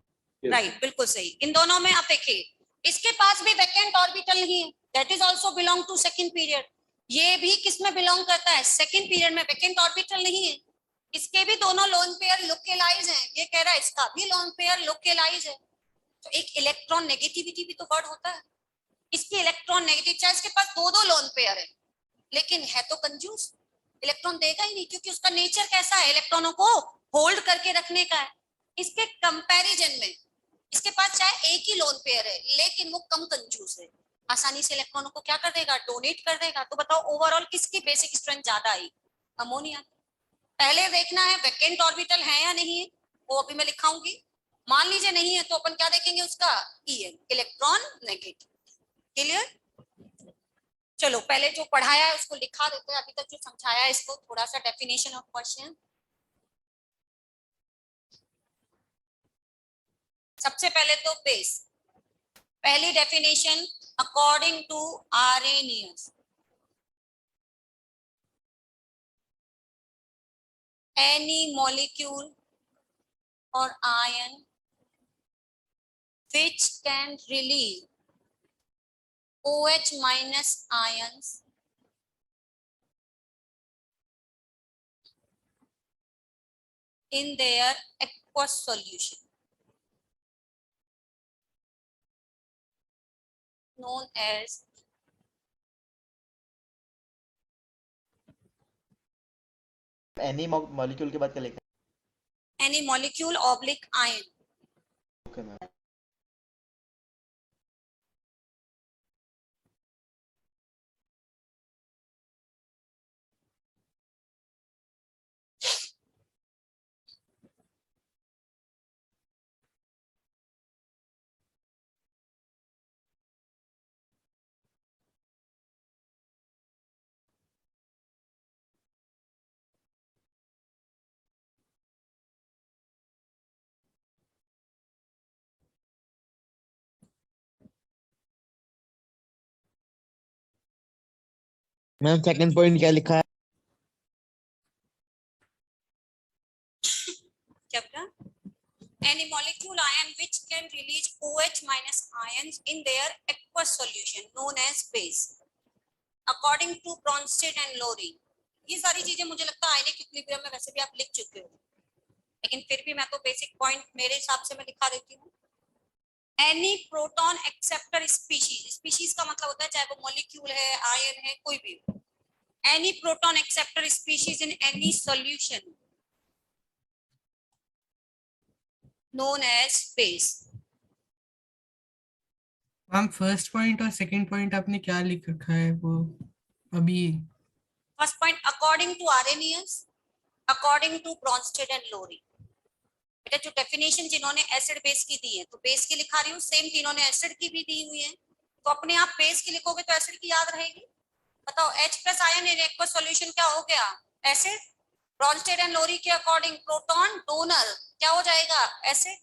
Yes. राइट, बिल्कुल सही। इन दोनों में आप देखिए, इसके पास भी वैकेंट ऑर्बिटल नहीं है, that is also belong to second period. ये भी किस में बिलोंग करता है? सेकंड पीरियड में। वैकेंट ऑर्बिटल नहीं है, इसके भी दोनों लोन पेयर लोकेलाइज हैं। ये कह रहा है इसका भी लोन पेयर लोकेलाइज है, तो एक इलेक्ट्रॉन नेगेटिविटी भी तो वर्ड होता है। इसकी इलेक्ट्रॉन नेगेटिव, चाहे इसके पास दो दो लोन पेयर है, लेकिन है तो कंजूस, इलेक्ट्रॉन देगा ही नहीं, क्योंकि उसका नेचर कैसा है? इलेक्ट्रॉनों को होल्ड करके रखने का है। इसके कंपैरिजन में इसके पास चाहे एक ही लोन पेयर है, लेकिन वो कम कंजूस है, आसानी से इलेक्ट्रॉनों को क्या कर देगा? डोनेट कर देगा। तो बताओ ओवरऑल किसकी बेसिक स्ट्रेंथ ज्यादा आई? अमोनिया। पहले देखना है वैकेंट ऑर्बिटल है या नहीं है, वो अभी मैं लिखाऊंगी। मान लीजिए नहीं है तो अपन क्या देखेंगे? उसका EN, इलेक्ट्रॉन नेगेटिव। क्लियर? चलो पहले जो पढ़ाया है उसको लिखा देते हैं, अभी तक जो समझाया है इसको थोड़ा सा डेफिनेशन ऑफ क्वेश्चन। सबसे पहले तो बेस, पहली definition according to Arrhenius, any molecule or ion which can release OH minus ions in their aqueous solution known as any molecule के बाद क्या लिखा any molecule oblique ion। है? Okay ma'am. Ma'am second point क्या लिखा है? क्या बता? Any molecule ion which can release OH minus ions in their aqueous solution known as base according to Bronsted and Lowry। ये सारी चीजें मुझे लगता है आयनिक इक्विलिब्रियम में वैसे भी आप लिख चुके हो, लेकिन फिर भी मैं तो बेसिक पॉइंट मेरे हिसाब से मैं लिखा देती हूँ। Any proton acceptor species, species का मतलब होता है चाहे वो मॉलिक्यूल है, आयन है, कोई भी हो। Any proton acceptor species in any solution known as base। Ma'am first point और सेकंड पॉइंट आपने क्या लिख रखा है वो अभी? First point according to Arrhenius, according to Bronsted and Lowry. बेटा जो डेफिनेशन जिन्होंने एसिड बेस की दी है, तो बेस की लिखा रही हूँ, सेम तीनों ने एसिड की भी दी हुई है, तो अपने आप बेस की लिखोगे तो एसिड की याद रहेगी। बताओ H plus ion in aqueous solution क्या हो गया? एसिड। ब्रॉन्स्टेड एंड लोरी के अकॉर्डिंग प्रोटॉन डोनर क्या हो जाएगा? एसिड।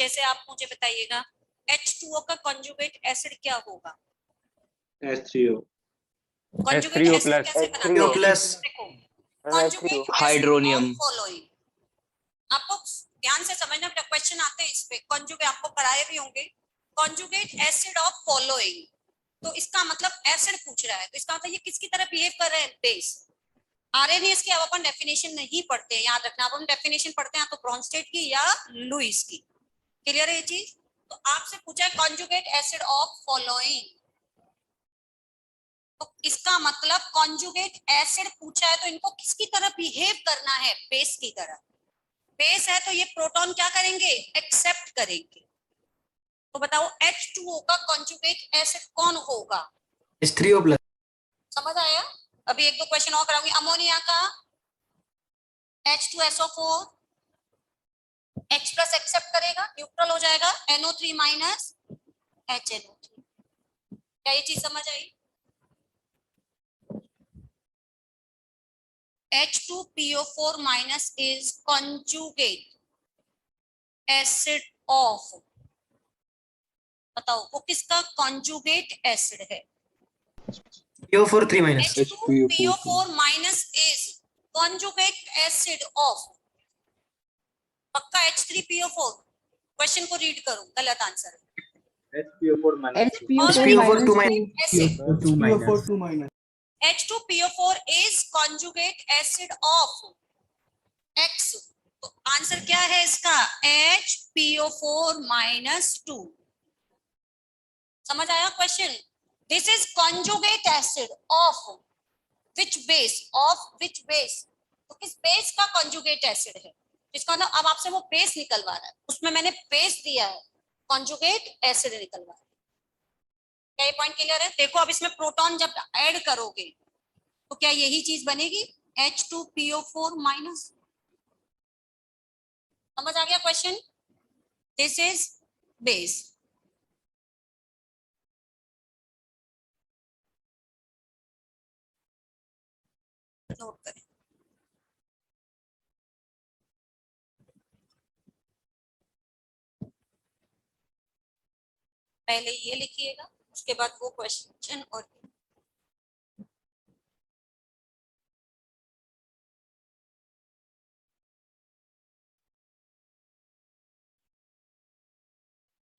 जैसे आप मुझे बताइएगा H2O का कॉन्जुगेट एसिड क्या होगा? H3O. कॉन्जुगेट H3O एसिड कैसे plus बनाते हैं? प्लस देखो H3O कॉन्जुगेट हाइड्रोनियम। फॉलोइंग, आपको ध्यान से समझना, बेटा क्वेश्चन आते हैं इस पे, कॉन्जुगेट आपको कराए भी होंगे, कॉन्जुगेट एसिड ऑफ फॉलोइंग, तो इसका मतलब एसिड पूछ रहा है, तो इसका मतलब ये किसकी तरह बिहेव कर रहे हैं? बेस। आरएनएस की अब अपन डेफिनेशन नहीं पढ़ते हैं, याद रखना, अब हम डेफिनेशन पढ़ते हैं तो ब्रॉन्स्टेड की या लुईस की। क्लियर है ये चीज? तो आपसे पूछा है कॉन्जुगेट एसिड ऑफ फॉलोइंग, तो इसका मतलब कॉन्जुगेट एसिड पूछा है तो इनको किसकी तरह बिहेव करना है? बेस की तरह। बेस है तो ये प्रोटॉन क्या करेंगे? एक्सेप्ट करेंगे। तो बताओ H2O का कॉन्जुगेट एसिड कौन होगा? H3O plus. समझ आया? अभी एक दो क्वेश्चन और कराऊंगी। अमोनिया का H2SO4 H प्लस एक्सेप्ट करेगा, न्यूट्रल हो जाएगा, NO3 माइनस HNO3। क्या ये चीज समझ आई? H2PO4 minus is conjugate acid of, बताओ वो किसका conjugate acid है? PO4 3 minus. H2PO4 minus is conjugate acid of, पक्का H3PO4। क्वेश्चन को रीड करूं, गलत answer HPO4 minus. HPO4 2 minus. acid। H2PO4 is conjugate acid of X, तो आंसर क्या है इसका? HPO4 minus 2। समझ आया question? This is conjugate acid of which base? Of which base? तो किस बेस का conjugate acid है? जिसका मतलब अब आपसे वो बेस निकलवा रहा है, उसमें मैंने बेस दिया है, conjugate acid निकलवा रहा है। क्या ये पॉइंट क्लियर है? देखो अब इसमें प्रोटॉन जब ऐड करोगे तो क्या यही चीज बनेगी? H2PO4 minus. समझ आ गया question? This is base. Note करें। पहले ये लिखिएगा, उसके बाद वो क्वेश्चन और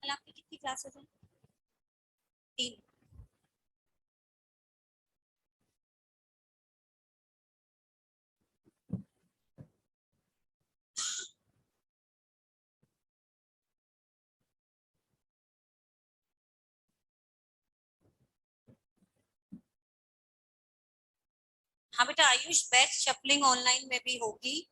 कल आपकी कितनी क्लासेस हैं? 3। हाँ बेटा आयुष, बैच शफलिंग ऑनलाइन में भी होगी।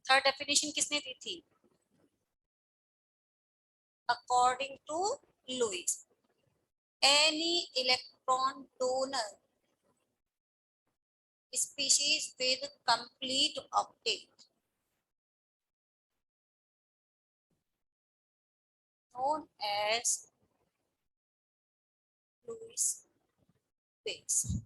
थर्ड डेफिनेशन किसने दी थी? According to Lewis, any electron donor species with complete octet known as Lewis base।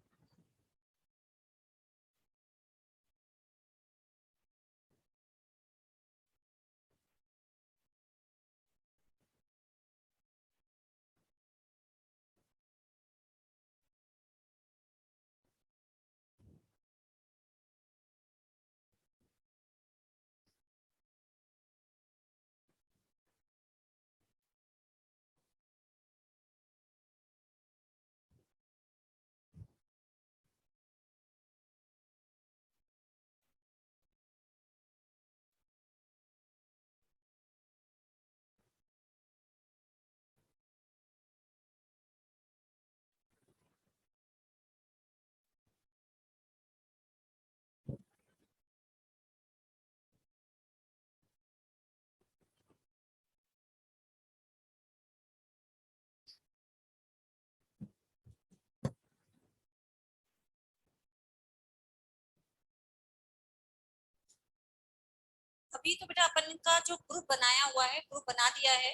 अभी तो बेटा अपन का जो ग्रुप बनाया हुआ है, ग्रुप बना दिया है,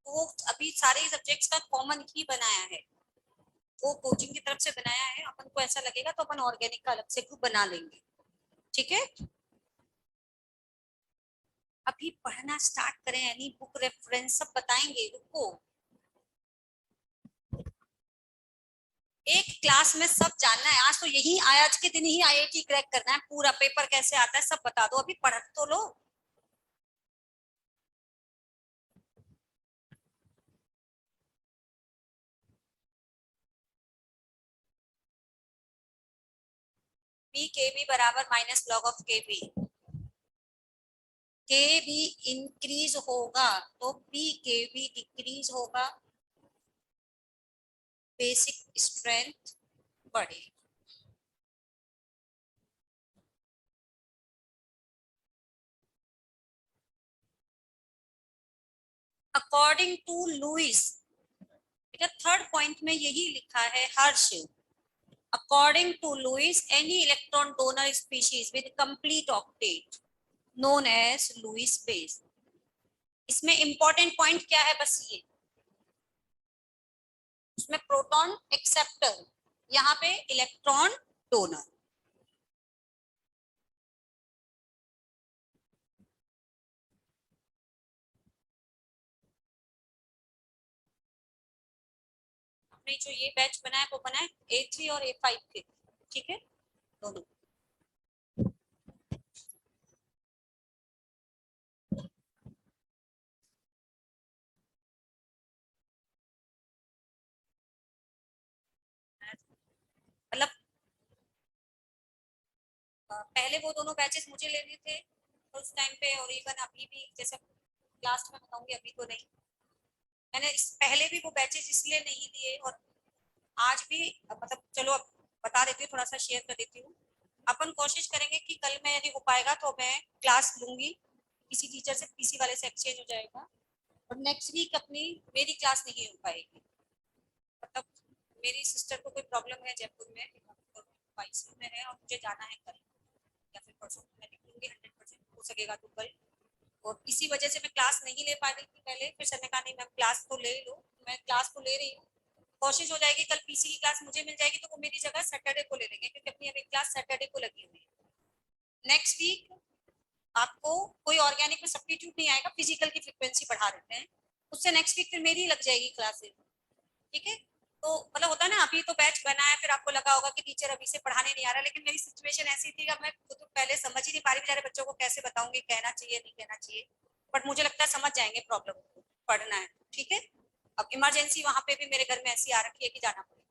वो अभी सारे सब्जेक्ट्स का कॉमन ही बनाया है, वो कोचिंग की तरफ से बनाया है। अपन को ऐसा लगेगा तो अपन ऑर्गेनिक का अलग से ग्रुप बना लेंगे, ठीक है। अभी पढ़ना स्टार्ट करें, यानी बुक रेफरेंस सब बताएंगे, रुको। एक क्लास में सब जानना है, आज तो यही आज के दिन ही आईआईटी क्रैक करना है, पूरा पेपर कैसे आता है सब बता दो, अभी पढ़ तो लो। पी के बी बराबर minus log of K B, K B increase होगा तो पी के बी डिक्रीज होगा, बेसिक स्ट्रेंथ बढ़ेगी। According to Lewis, third point में यही लिखा है Harsh, according to Lewis any electron donor species with complete octet known as Lewis base. इसमें इंपॉर्टेंट पॉइंट क्या है, बस ये, उसमें प्रोटॉन एक्सेप्टर, यहाँ पे इलेक्ट्रॉन डोनर। आपने जो ये बैच बनाया वो बनाया A3 और A5 के, ठीक है, दोनों। मतलब पहले वो दोनों बैचेस मुझे लेने थे उस टाइम पे, और इवन अभी भी, जैसे लास्ट में बताऊंगी, अभी तो नहीं। मैंने इस पहले भी वो बैचेस इसलिए नहीं लिए, और आज भी मतलब चलो अब बता देती हूँ, थोड़ा सा शेयर कर देती हूँ। अपन कोशिश करेंगे कि कल मैं यदि हो पाएगा तो मैं क्लास लूंगी, किसी टीचर से पीसी वाले से एक्सचेंज हो जाएगा, और नेक्स्ट वीक अपनी मेरी क्लास नहीं हो पाएगी। मतलब मेरी सिस्टर को कोई प्रॉब्लम है जयपुर में, आईसीयू में है, और मुझे जाना है कल या फिर परसों, मैं निकलूंगी 100%, हो सकेगा तो कल। और इसी वजह से मैं क्लास नहीं ले पा रही थी पहले, फिर सर ने कहा नहीं मैम क्लास तो ले लो, मैं क्लास तो ले रही हूँ। कोशिश हो जाएगी कल पीसी की क्लास मुझे मिल जाएगी तो वो मेरी जगह सैटरडे को ले लेंगे, क्योंकि अपनी अभी क्लास सैटरडे को लगी हुई है। नेक्स्ट वीक आपको कोई ऑर्गेनिक में सब्स्टिट्यूट नहीं आएगा, फिजिकल की फ्रीक्वेंसी बढ़ा देते हैं, उससे नेक्स्ट वीक फिर मेरी लग जाएगी क्लासेस, ठीक है। तो मतलब होता है ना, अभी तो बैच बना है, फिर आपको लगा होगा कि टीचर अभी से पढ़ाने नहीं आ रहा, लेकिन मेरी सिचुएशन ऐसी थी कि मैं खुद तो पहले समझ ही नहीं पा रही, बेचारे बच्चों को कैसे बताऊंगी, कहना चाहिए नहीं कहना चाहिए, बट मुझे लगता है समझ जाएंगे प्रॉब्लम को, पढ़ना है, ठीक है। अब इमरजेंसी वहां पे भी मेरे घर में ऐसी आ रखी है कि जाना पड़ेगा।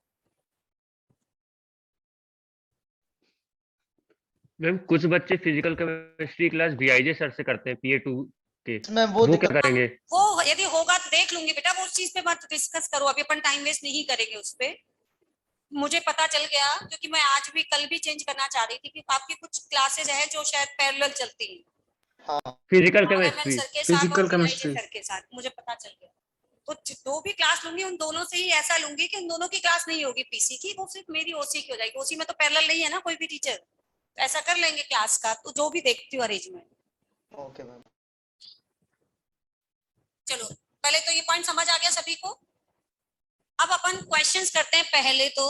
मैम कुछ बच्चे physical chemistry class VIJ sir से करते हैं PA2 के, इसमें वो वो दिक्कत क्या करेंगे? वो यदि होगा तो देख लूंगी बेटा, वो उस चीज पे मत डिस्कस करो, अभी अपन टाइम वेस्ट नहीं करेंगे उस पे। मुझे पता चल गया, क्योंकि मैं आज भी कल भी चेंज करना चाह रही थी कि आपकी कुछ क्लासेस हैं जो शायद पैरेलल चलती हैं, हाँ फिजिकल RMN केमिस्ट्री। सर के साथ और फिजिकल VIJ केमिस्ट्री। सर के साथ, मुझे पता चल गया। तो जो भी क्लास लूंगी उन दोनों से ही ऐसा लूंगी कि उन दोनों की क्लास नहीं होगी पीसी की, वो सिर्फ मेरी ओसी की हो जाएगी, ओसी में तो पैरेलल नहीं है ना कोई भी टीचर, तो ऐसा कर लेंगे क्लास का, तो जो भी देखती हूँ अरेंजमेंट। Okay ma'am. चलो पहले तो ये पॉइंट समझ आ गया सभी को। अब अपन क्वेश्चंस करते हैं, पहले तो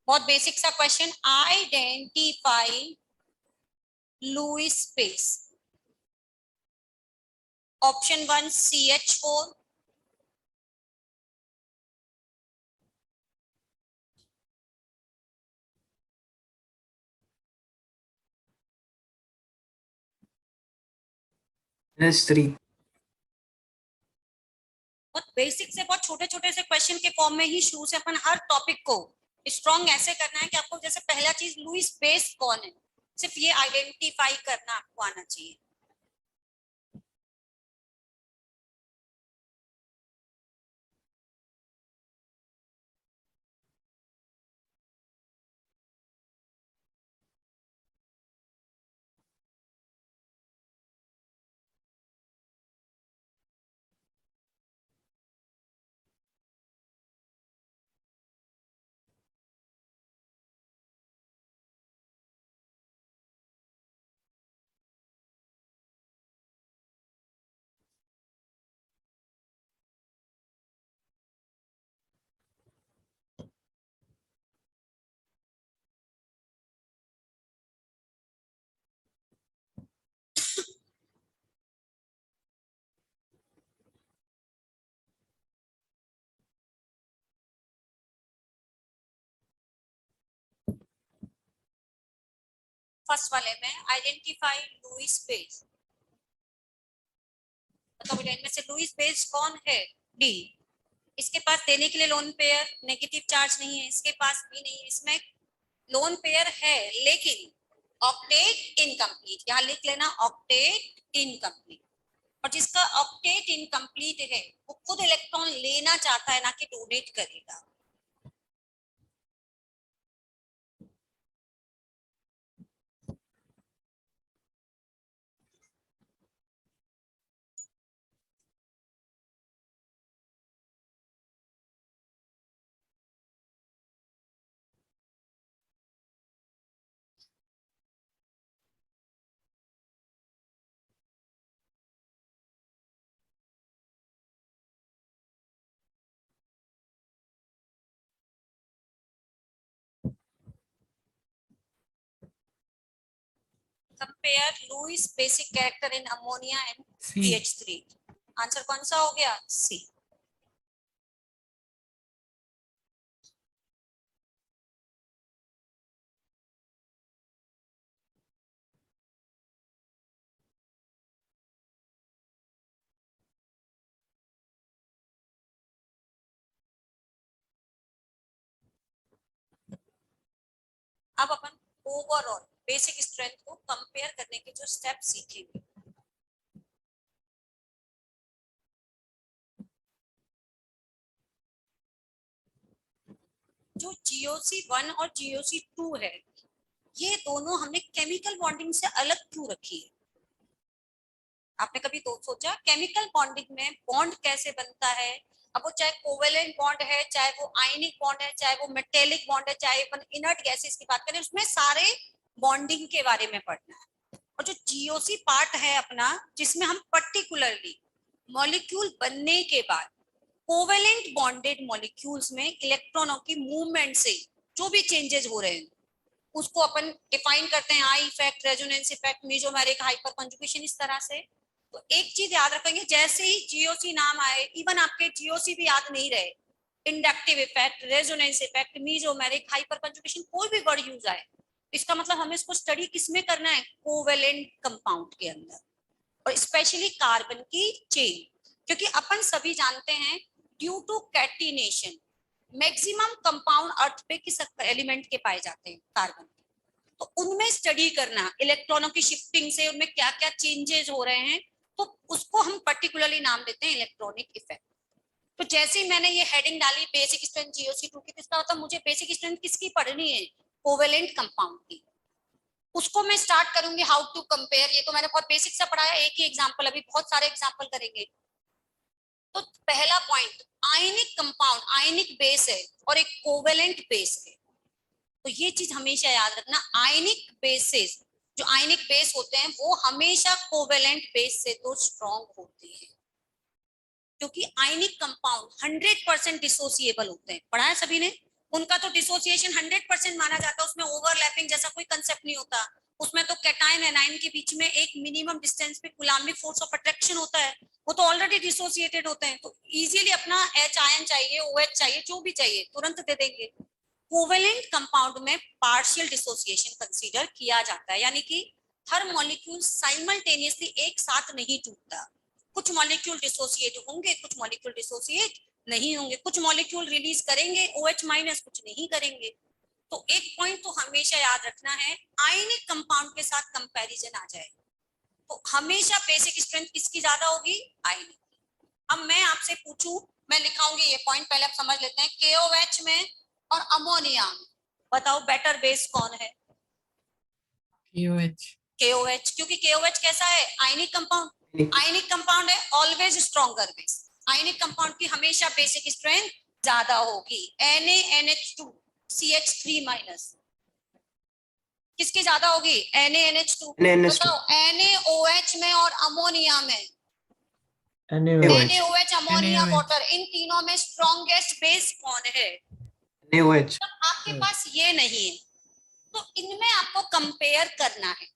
बहुत बेसिक सा question, identify Lewis space. Option 1 CH4, NH3। बहुत बेसिक से बहुत छोटे छोटे से क्वेश्चन के फॉर्म में ही शुरू से अपन हर टॉपिक को स्ट्रॉन्ग ऐसे करना है कि आपको जैसे पहला चीज लुईस बेस कौन है, सिर्फ ये आइडेंटिफाई करना आपको आना चाहिए। फर्स्ट वाले में आइडेंटिफाई लुईस बेस, बताओ बेटा इनमें से लुईस बेस कौन है? डी। इसके पास देने के लिए लोन पेयर नेगेटिव चार्ज नहीं है, इसके पास भी नहीं है, इसमें लोन पेयर है लेकिन ऑक्टेट इनकम्प्लीट, यहाँ लिख लेना ऑक्टेट इनकम्प्लीट। और जिसका ऑक्टेट इनकम्प्लीट है वो खुद इलेक्ट्रॉन लेना चाहता है, ना कि डोनेट करेगा। Compare Lewis basic character in ammonia and C. BH3। Answer कौन सा हो गया? सी। अब अपन ओवरऑल बेसिक स्ट्रेंथ को कंपेयर करने के जो स्टेप सीखेंगे। जो GOC1 और GOC2 है, ये दोनों हमने केमिकल बॉन्डिंग से अलग क्यों रखी है? आपने कभी तो सोचा केमिकल बॉन्डिंग में बॉन्ड कैसे बनता है? अब वो चाहे कोवेलेंट बॉन्ड है, चाहे वो आयनिक बॉन्ड है, चाहे वो मेटेलिक बॉन्ड है, चाहे अपन इनर्ट गैसेस की बात करें, उसमें सारे बॉन्डिंग के बारे में पढ़ना है। और जो GOC पार्ट है अपना, जिसमें हम पर्टिकुलरली मॉलिक्यूल बनने के बाद कोवेलेंट बॉन्डेड मॉलिक्यूल्स में इलेक्ट्रॉनों की मूवमेंट से जो भी चेंजेस हो रहे हैं उसको अपन डिफाइन करते हैं, I effect, resonance effect, mesomeric hyper conjugation, इस तरह से। तो एक चीज याद रखेंगे, जैसे ही GOC नाम आए, इवन आपके GOC भी याद नहीं रहे, inductive effect, resonance effect, mesomeric hyper conjugation, कोई भी वर्ड यूज आए, इसका मतलब हमें इसको स्टडी किसमें करना है? कोवेलेंट कंपाउंड के अंदर, और स्पेशली कार्बन की चेन। क्योंकि अपन सभी जानते हैं due to catenation maximum compound earth पे किस एलिमेंट के पाए जाते हैं? कार्बन। तो उनमें स्टडी करना, इलेक्ट्रॉनों की शिफ्टिंग से उनमें क्या क्या चेंजेस हो रहे हैं, तो उसको हम पर्टिकुलरली नाम देते हैं इलेक्ट्रॉनिक इफेक्ट। तो जैसे ही मैंने ये हेडिंग डाली बेसिक स्ट्रेंथ GOC2 की, इसका मतलब मुझे बेसिक स्ट्रेंथ किसकी पढ़नी है? कोवेलेंट कंपाउंड की। उसको मैं स्टार्ट करूंगी हाउ टू कंपेयर। ये तो मैंने बहुत बेसिक सा पढ़ाया, एक ही एग्जांपल, अभी बहुत सारे एग्जांपल करेंगे। तो पहला पॉइंट, आयनिक कंपाउंड, आयनिक बेस है और एक कोवेलेंट बेस है। तो ये चीज हमेशा याद रखना, आयनिक बेसेस, जो आयनिक बेस होते हैं वो हमेशा कोवेलेंट बेस से तो स्ट्रॉन्ग होते हैं, क्योंकि आयनिक कंपाउंड 100% डिसोसिएबल होते हैं। पढ़ा है सभी ने? उनका तो डिसोसिएशन 100% माना जाता है, उसमें ओवरलैपिंग जैसा कोई कंसेप्ट नहीं होता। उसमें तो कैटायन एनायन के बीच में एक मिनिमम डिस्टेंस पे कूलाम्बिक फोर्स ऑफ अट्रैक्शन होता है, वो तो ऑलरेडी डिसोसिएटेड होते हैं। तो इजीली अपना H आयन चाहिए, OH चाहिए, जो भी चाहिए तुरंत दे देंगे। कोवेलेंट कंपाउंड में पार्शियल डिसोसिएशन कंसीडर किया जाता है, यानी कि हर मॉलिक्यूल साइमल्टेनियसली एक साथ नहीं टूटता। कुछ मॉलिक्यूल डिसोसिएट होंगे, कुछ मॉलिक्यूल डिसोसिएट नहीं होंगे, कुछ मॉलिक्यूल रिलीज करेंगे OH-, कुछ नहीं करेंगे। तो एक पॉइंट तो हमेशा याद रखना है, आयनिक कंपाउंड के साथ कंपैरिजन आ जाए तो हमेशा बेसिक स्ट्रेंथ किसकी ज्यादा होगी? आयनिक। अब मैं आपसे पूछूं, मैं लिखाऊंगी ये पॉइंट, पहले आप समझ लेते हैं। KOH में और अमोनिया में बताओ बेटर बेस कौन है? KOH। KOH, क्योंकि KOH कैसा है? Ionic compound. आयनिक कंपाउंड है always stronger base. Ionic compound की हमेशा बेसिक स्ट्रेंथ ज्यादा होगी। NaNH2 CH3- किसकी ज्यादा होगी? NaNH2। बताओ NaOH में और अमोनिया में, NaOH, अमोनिया, वाटर, इन तीनों में स्ट्रॉन्गेस्ट बेस कौन है? NaOH। आपके पास ये नहीं है तो इनमें आपको कंपेयर करना है।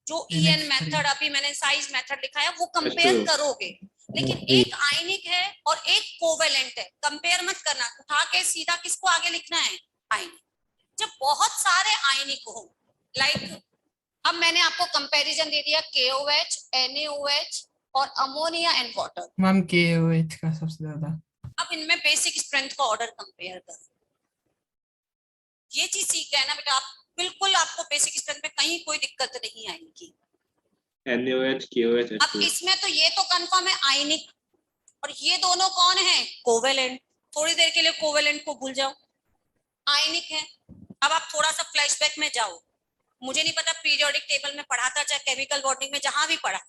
जो EN मेथड अभी मैंने साइज मेथड लिखा है वो कंपेयर करोगे, लेकिन एक आयनिक है और एक कोवेलेंट है, कंपेयर मत करना। उठा के सीधा किसको आगे लिखना है? आयनिक। जब बहुत सारे आयनिक हो, लाइक अब मैंने आपको कंपैरिजन दे दिया KOH, NaOH और ammonia and water. Ma'am KOH का सबसे ज्यादा। अब इनमें बेसिक स्ट्रेंथ का ऑर्डर कंपेयर कर, ये चीज सीख गए ना बेटा आप, बिल्कुल आपको बेसिक स्ट्रेंथ में कहीं कोई दिक्कत नहीं आएगी। NaOH, KOH, अब H2O. इसमें तो ये तो कंफर्म है आयनिक, और ये दोनों कौन है? कोवेलेंट। थोड़ी देर के लिए कोवेलेंट को भूल जाओ, आयनिक है। अब आप थोड़ा सा फ्लैशबैक में जाओ, मुझे नहीं पता पीरियोडिक टेबल में पढ़ा था चाहे केमिकल बॉन्डिंग में, जहां भी पढ़ा,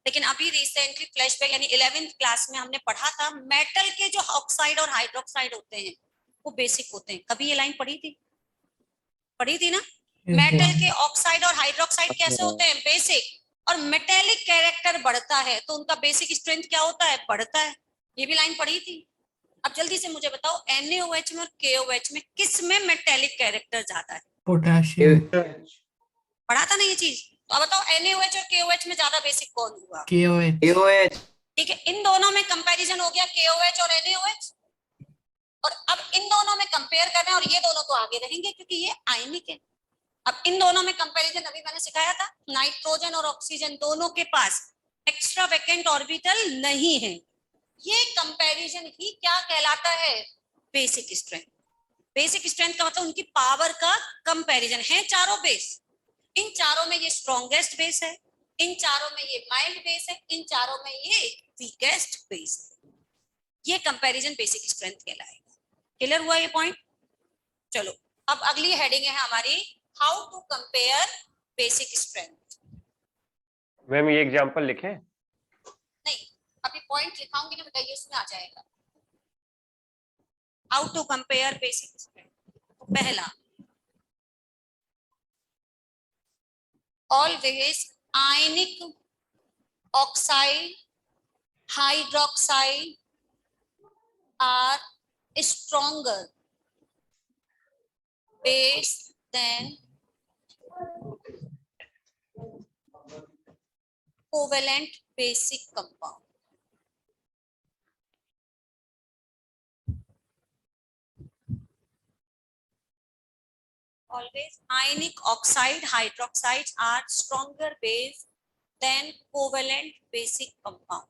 लेकिन अभी रिसेंटली फ्लैशबैक यानी 11th क्लास में हमने पढ़ा था मेटल के जो ऑक्साइड और हाइड्रोक्साइड होते हैं वो बेसिक होते हैं। कभी ये लाइन पढ़ी थी? पढ़ी थी ना? मेटल के ऑक्साइड और हाइड्रोक्साइड कैसे होते हैं? बेसिक। और मेटेलिक कैरेक्टर बढ़ता है तो उनका बेसिक स्ट्रेंथ क्या होता है? बढ़ता है। ये भी लाइन पढ़ी थी। अब जल्दी से मुझे बताओ NaOH में और KOH में किस में मेटेलिक कैरेक्टर ज्यादा है? पोटेशियम। पढ़ा था ना ये चीज? तो अब बताओ NaOH और KOH में ज्यादा बेसिक कौन हुआ? KOH। KOH. ठीक है, इन दोनों में कंपैरिजन हो गया KOH और NaOH, और अब इन दोनों में कंपेयर कर रहे हैं, और ये दोनों तो आगे रहेंगे क्योंकि ये आयनिक है। अब इन दोनों में कंपैरिजन अभी मैंने सिखाया था, नाइट्रोजन और ऑक्सीजन दोनों के पास एक्स्ट्रा वैकेंट ऑर्बिटल नहीं है। ये कंपैरिजन ही क्या कहलाता है? Basic strength. बेसिक स्ट्रेंथ का मतलब उनकी पावर का कंपैरिजन है। चारों बेस, इन चारों में ये स्ट्रॉन्गेस्ट बेस है, इन चारों में ये माइल्ड बेस है, इन चारों में ये वीकेस्ट बेस है। ये कंपैरिजन बेसिक स्ट्रेंथ कहलाएगा। क्लियर हुआ ये पॉइंट? चलो अब अगली हेडिंग है हमारी how to compare basic strength. Ma'am ये एग्जांपल लिखें? नहीं, अभी पॉइंट लिखाऊंगी ना बेटा, ये उसमें आ जाएगा। How to compare basic strength. तो पहला, always ionic oxide hydroxide are stronger base than covalent basic compound. Always ionic oxide hydroxides are stronger base than covalent basic compound.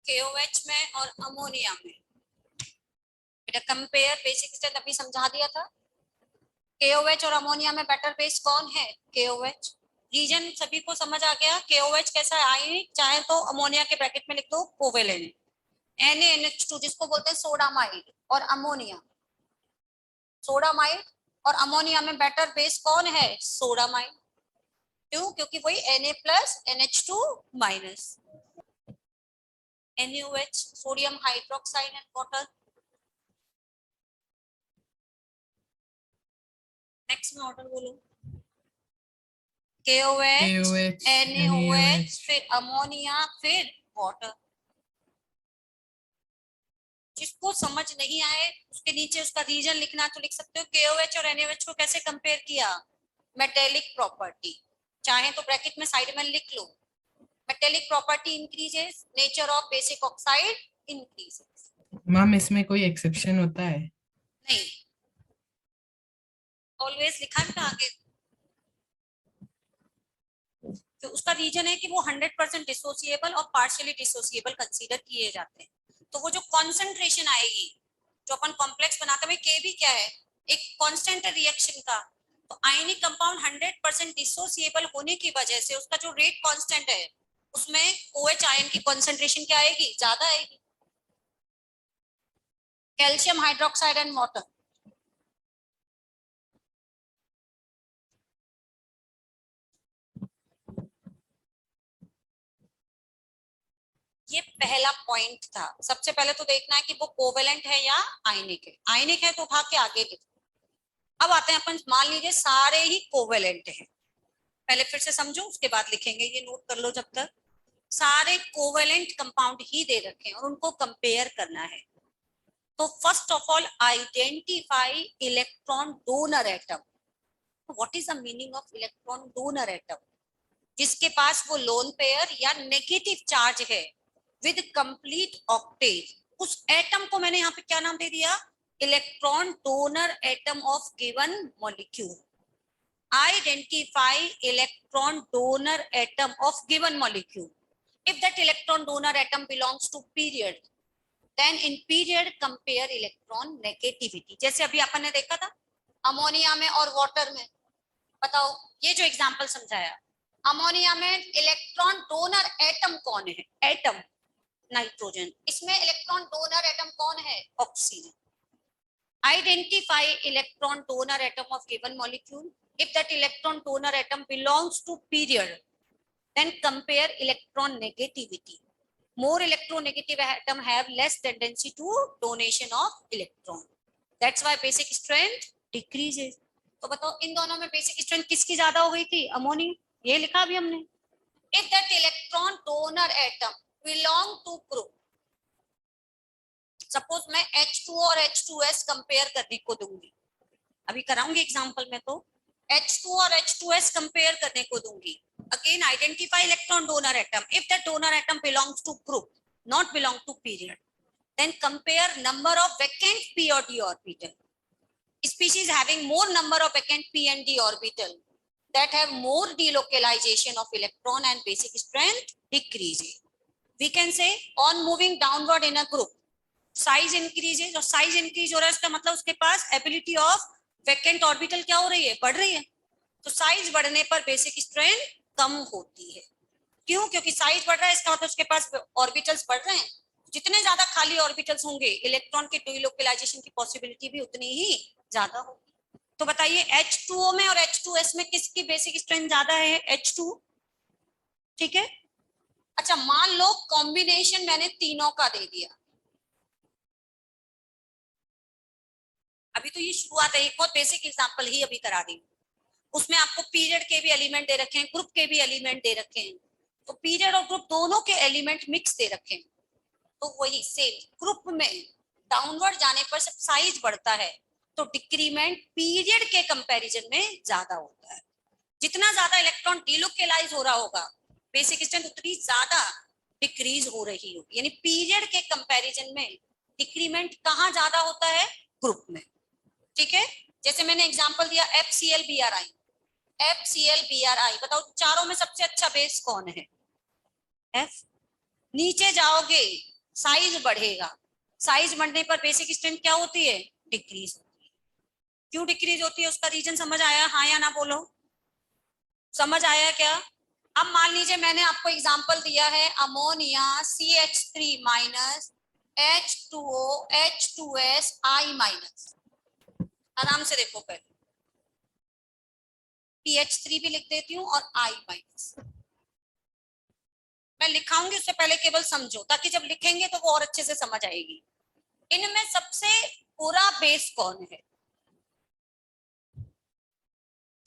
KOH में और अमोनिया में बेटा कंपेयर बेसिक स्ट्रेंथ अभी समझा दिया था। KOH और अमोनिया में बेटर बेस कौन है? KOH। रीजन सभी को समझ आ गया? KOH कैसा है? आयनिक, चाहे तो अमोनिया के ब्रैकेट में लिख दो कोवेलेंट। NaNH2 जिसको बोलते हैं सोडामाइड, और अमोनिया सोडामाइड, और अमोनिया में बेटर बेस कौन है? सोडामाइड। क्यों? क्योंकि वही Na+NH2-, NaOH sodium hydroxide and water. Next में ऑर्डर बोलो, KOH, KOH, NaOH, फिर अमोनिया, फिर वाटर। जिसको समझ नहीं आए उसके नीचे उसका रीजन लिखना तो लिख सकते हो। KOH और NaOH को कैसे कंपेयर किया? मेटेलिक प्रॉपर्टी, चाहे तो ब्रैकेट में साइड में लिख लो, metallic property increases, nature of basic oxide increases. Ma'am इसमें कोई एक्सेप्शन होता है? नहीं, ऑलवेज लिखा है ना आगे। तो उसका रीजन है कि वो 100% डिसोसिएबल और पार्शियली डिसोसिएबल कंसीडर किए जाते हैं। तो वो जो कॉन्सेंट्रेशन आएगी, जो अपन कॉम्प्लेक्स बनाते हैं, के भी क्या है, एक कांस्टेंट है रिएक्शन का। तो आयनिक कंपाउंड 100% डिसोसिएबल होने की वजह से उसका जो रेट कांस्टेंट है, उसमें OH आयन की कॉन्सेंट्रेशन क्या आएगी, ज्यादा आएगी। कैल्शियम हाइड्रोक्साइड एंड वाटर, ये पहला पॉइंट था। सबसे पहले तो देखना है कि वो कोवेलेंट है या आयनिक है। आयनिक है तो उठा के आगे लिखो। अब आते हैं अपन, मान लीजिए सारे ही कोवेलेंट हैं, पहले फिर से समझो उसके बाद लिखेंगे, ये नोट कर लो। जब तक सारे कोवेलेंट कंपाउंड ही दे रखे हैं और उनको कंपेयर करना है, तो first of all identify electron donor atom. What is the meaning of electron donor atom? जिसके पास वो लोन पेयर या नेगेटिव चार्ज है विद कंप्लीट ऑक्टेट, उस एटम को मैंने यहाँ पे क्या नाम दे दिया, electron donor atom of given molecule. Identify electron donor atom of given molecule. If that electron donor atom belongs to period, then in period compare electron negativity. जैसे अभी अपन ने देखा था अमोनिया में और वाटर में। बताओ, ये जो एग्जांपल समझाया, अमोनिया में इलेक्ट्रॉन डोनर एटम कौन है, एटम नाइट्रोजन, इसमें इलेक्ट्रॉन डोनर एटम कौन है, oxygen. Identify electron donor atom of given molecule. If that electron donor atom belongs to period, then compare electron negativity. More electronegative atom have less tendency to donation of electron. That's why basic strength decreases. तो बताओ इन दोनों में बेसिक स्ट्रेंथ किसकी ज्यादा हो गई थी, अमोनिया। ये लिखा अभी हमने। If that electron donor atom belong to group, suppose मैं H2O और H2S कंपेयर करने को दूंगी, अभी कराऊंगी एग्जांपल में, तो H2 और H2S कंपेयर करने को दूंगी। Again, identify electron donor atom. If that donor atom belongs to group, not belong to period, then compare number of vacant p or d orbital. Species having more number of vacant p and d orbital that have more delocalization of electron and basic strength decreases. We can say on moving downward in a group, size increases, और size increase हो रहा है इसका मतलब उसके पास ability of vacant orbital क्या हो रही है, बढ़ रही है। तो साइज बढ़ने पर बेसिक स्ट्रेंथ कम होती है। क्यों? क्योंकि साइज बढ़ रहा है, इसका मतलब उसके पास ऑर्बिटल्स बढ़ रहे हैं। जितने ज्यादा खाली ऑर्बिटल्स होंगे, इलेक्ट्रॉन के डिलोकलाइजेशन की पॉसिबिलिटी भी उतनी ही ज्यादा होगी। तो बताइए H2O में और H2S में किसकी बेसिक स्ट्रेंथ ज्यादा है, H2। ठीक है, अच्छा मान लो कॉम्बिनेशन मैंने तीनों का दे दिया। अभी तो ये शुरुआत है, एक बहुत बेसिक एग्जांपल ही अभी करा दी। उसमें आपको पीरियड के भी एलिमेंट दे रखे हैं, ग्रुप के भी एलिमेंट दे रखे हैं। तो पीरियड और ग्रुप दोनों के एलिमेंट मिक्स दे रखे हैं। तो वही सेम ग्रुप में डाउनवर्ड जाने पर सब साइज बढ़ता है, तो डिक्रीमेंट पीरियड के कंपैरिजन में ज्यादा होता है। जितना ज्यादा इलेक्ट्रॉन डिलोकलाइज हो रहा होगा, बेसिक स्ट्रेंथ उतनी ज्यादा डिक्रीज हो रही होगी। यानी पीरियड के कंपैरिजन में डिक्रीमेंट कहाँ ज्यादा होता है, ग्रुप में। ठीक है, जैसे मैंने एग्जांपल दिया FCl-BrI। FCl-BrI, बताओ चारों में सबसे अच्छा बेस कौन है, F। नीचे जाओगे साइज बढ़ेगा, साइज बढ़ने पर बेसिक स्ट्रेंथ क्या होती है, डिक्रीज होती है। क्यों डिक्रीज होती है, उसका रीजन समझ आया, हाँ या ना बोलो, समझ आया क्या? अब मान लीजिए मैंने आपको एग्जांपल दिया है ammonia CH3 minus H2O H2S I minus. आराम से देखो, पहले PH3 भी लिख देती हूँ और I माइनस। मैं लिखाऊंगी उससे पहले केवल समझो, ताकि जब लिखेंगे तो वो और अच्छे से समझ आएगी। इनमें सबसे बुरा बेस कौन है,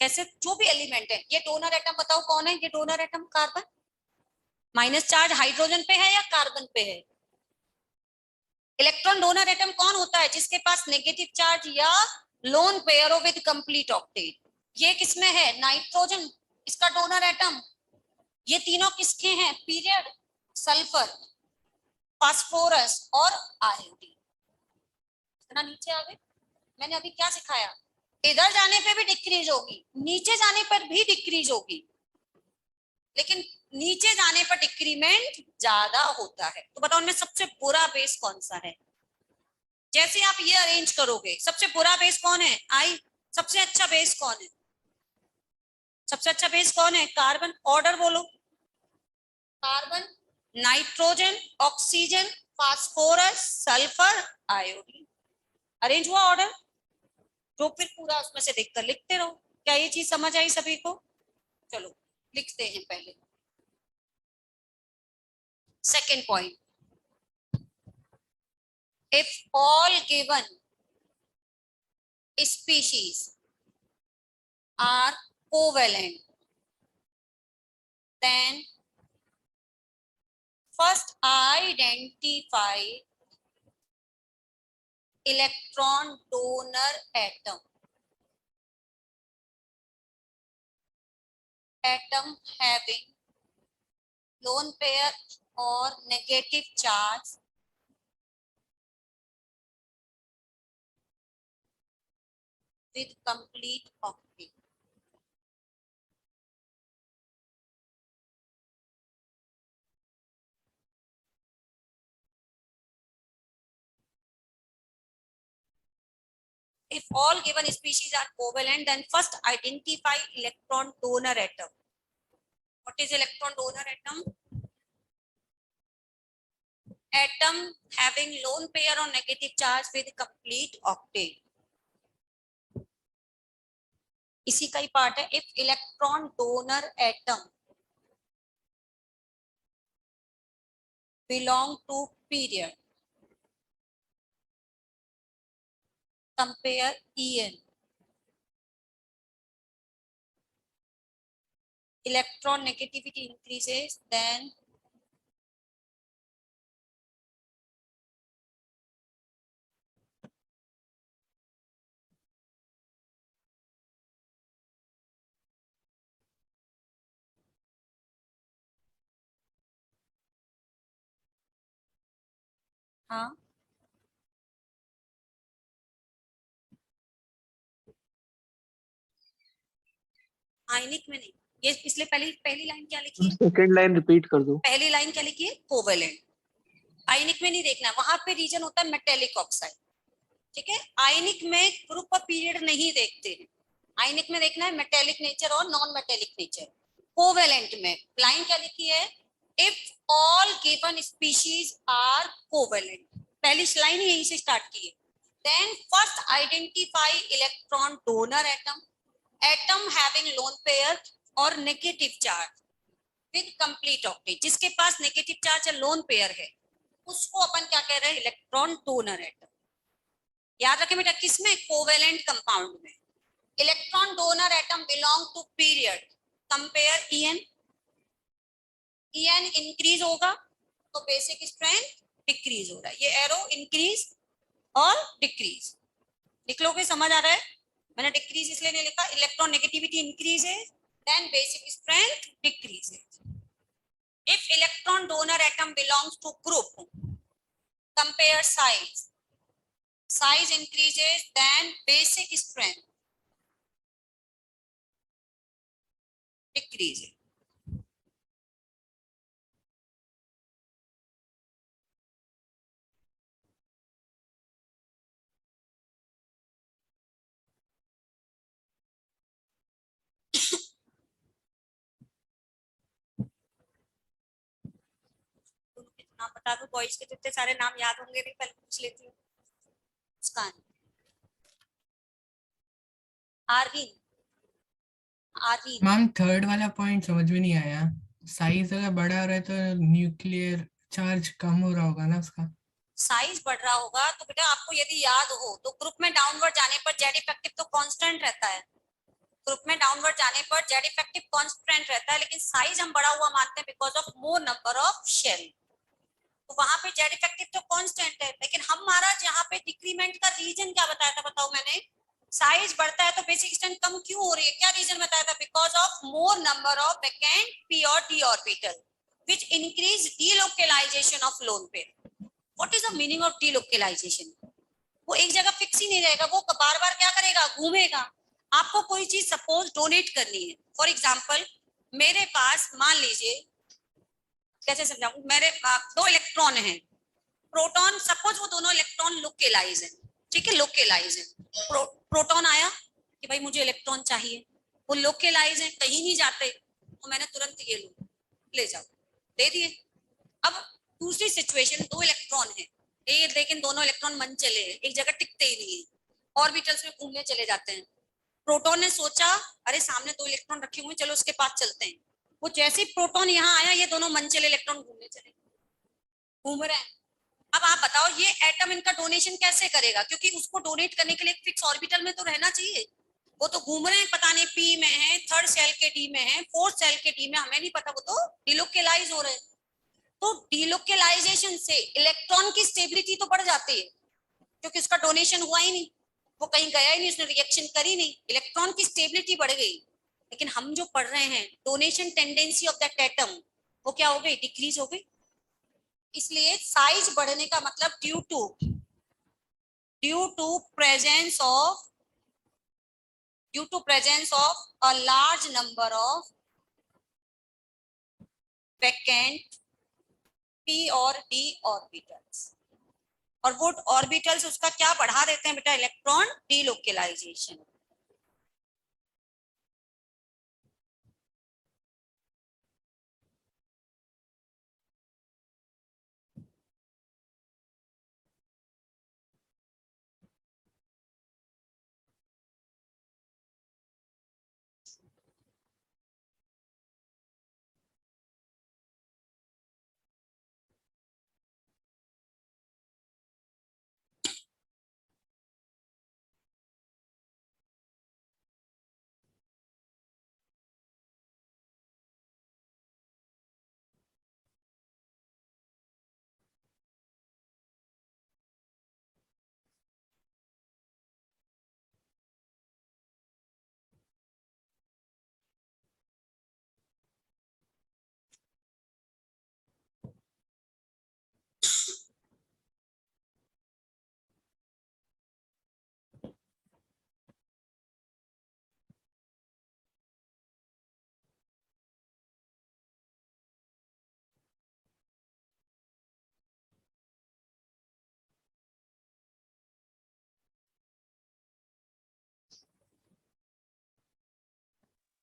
कैसे, जो भी एलिमेंट है, ये डोनर एटम बताओ कौन है, ये donor atom carbon, minus charge hydrogen पे है या कार्बन पे है। इलेक्ट्रॉन डोनर एटम कौन होता है, जिसके पास नेगेटिव चार्ज या lone pair with complete octet. ये किसमें है, नाइट्रोजन, इसका डोनर एटम। ये तीनों किसके हैं, पीरियड, सल्फर, फास्फोरस और आयोडीन। इतना नीचे आ गए। मैंने अभी क्या सिखाया, इधर जाने पे भी डिक्रीज होगी, नीचे जाने पर भी डिक्रीज होगी, लेकिन नीचे जाने पर डिक्रीमेंट ज्यादा होता है। तो बताओ उनमें सबसे बुरा बेस कौन सा है। जैसे आप ये अरेंज करोगे, सबसे बुरा बेस कौन है, आई, सबसे अच्छा बेस कौन है, सबसे अच्छा बेस कौन है, कार्बन। ऑर्डर बोलो, carbon, nitrogen, oxygen, phosphorus, sulphur, iodine. Arrange हुआ ऑर्डर, तो फिर पूरा उसमें से देखकर लिखते रहो। क्या ये चीज समझ आई सभी को। चलो लिखते हैं पहले second point. if all given species are covalent, then first identify electron donor atom. Atom having lone pair or negative charge with complete octet. If all given species are covalent, then first identify electron donor atom. What is electron donor atom? Atom having lone pair or negative charge with complete octet. इसी का ही पार्ट है। If electron donor atom belong to period, compare En. Electron negativity increases, then हाँ आयनिक में नहीं, ये पिछले पहली लाइन क्या लिखी है, सेकंड लाइन रिपीट कर दो। पहली लाइन क्या लिखी है, कोवेलेंट। आयनिक में नहीं देखना, वहां पे रीजन होता है मेटेलिक ऑक्साइड, ठीक है। आयनिक में ग्रुप ऑफ पीरियड नहीं देखते हैं, आयनिक में देखना है मेटेलिक नेचर और नॉन मेटेलिक नेचर। कोवेलेंट में लाइन क्या लिखी है, if all given species are covalent, पहली लाइन ही यहीं से स्टार्ट की है। Then first identify electron donor atom, atom having lone pair और negative charge with complete octet, जिसके पास नेगेटिव चार्ज या लोन पेयर है उसको अपन क्या कह रहे हैं, इलेक्ट्रॉन डोनर एटम। याद रखें बेटा, किसमें, कोवेलेंट कंपाउंड में। Electron donor atom belong to period, compare En। En increase होगा तो बेसिक स्ट्रेंथ डिक्रीज हो रहा है, ये एरो इंक्रीज और डिक्रीज लिख लोगे, समझ आ रहा है। मैंने डिक्रीज इसलिए नहीं लिखा, इलेक्ट्रॉन नेगेटिविटी इंक्रीज है देन बेसिक स्ट्रेंथ डिक्रीज है। If electron donor atom belongs to group, compare size, size increases then basic strength decrease. नाम बता दो, बॉयज के तो इतने सारे नाम याद होंगे नहीं, पहले पूछ लेती हूँ। मुस्कान, आरवीन, आरवीन, मैम थर्ड वाला पॉइंट समझ में नहीं आया। साइज अगर बड़ा हो रहा है तो न्यूक्लियर चार्ज कम हो रहा होगा ना उसका। साइज बढ़ रहा होगा तो बेटा आपको यदि याद हो तो ग्रुप में डाउनवर्ड जाने पर जेड इफेक्टिव तो कांस्टेंट रहता है, ग्रुप में डाउनवर्ड जाने पर जेड इफेक्टिव कांस्टेंट रहता है, लेकिन साइज हम बड़ा हुआ मानते हैं because of more number of shell. तो वहां पे जेड इफेक्टिव तो कांस्टेंट है, लेकिन हमारा यहाँ पे डिक्रीमेंट का रीजन क्या बताया था, बताओ मैंने? साइज बढ़ता है तो बेसिक स्ट्रेंथ कम क्यों हो रही है? क्या रीजन बताया था? Because of more number of vacant P और D orbital which increase delocalization of lone pair. What is the meaning of delocalization? वो एक जगह फिक्स ही नहीं रहेगा, वो बार बार क्या करेगा, घूमेगा। आपको कोई चीज सपोज डोनेट करनी है, फॉर एग्जाम्पल मेरे पास मान लीजिए, कैसे समझाऊं, मेरे दो इलेक्ट्रॉन हैं, प्रोटॉन, सपोज वो दोनों इलेक्ट्रॉन लोकेलाइज है, ठीक है, लोकेलाइज है। प्रोटॉन आया कि भाई मुझे इलेक्ट्रॉन चाहिए, वो लोकेलाइज है, कहीं नहीं जाते, तो मैंने तुरंत ये लो, ले जाओ, दे दिए। अब दूसरी सिचुएशन, दो इलेक्ट्रॉन है, ये लेकिन दोनों इलेक्ट्रॉन मन चले हैं, एक जगह टिकते ही नहीं है, ऑर्बिटल्स में घूमने चले जाते हैं। प्रोटॉन ने सोचा अरे सामने दो इलेक्ट्रॉन रखे हुए, चलो उसके पास चलते हैं। वो जैसे ही प्रोटॉन यहाँ आया, ये दोनों मन चले इलेक्ट्रॉन घूमने चले, घूम रहे हैं। अब आप बताओ ये एटम इनका डोनेशन कैसे करेगा, क्योंकि उसको डोनेट करने के लिए एक फिक्स ऑर्बिटल में तो रहना चाहिए। वो तो घूम रहे हैं, पता नहीं पी में है, थर्ड सेल के डी में है, फोर्थ सेल के डी में, हमें नहीं पता, वो तो डिलोकेलाइज हो रहे हैं। तो डिलोकेलाइजेशन से इलेक्ट्रॉन की स्टेबिलिटी तो बढ़ जाती है, क्योंकि उसका डोनेशन हुआ ही नहीं, वो कहीं गया ही नहीं, उसने रिएक्शन करी नहीं, इलेक्ट्रॉन की स्टेबिलिटी बढ़ गई। लेकिन हम जो पढ़ रहे हैं donation tendency of that atom, वो क्या हो गई, डिक्रीज हो गई। इसलिए साइज बढ़ने का मतलब due to presence of a large number of vacant P और डी ऑर्बिटल्स, और वो ऑर्बिटल्स उसका क्या बढ़ा देते हैं बेटा, electron delocalization.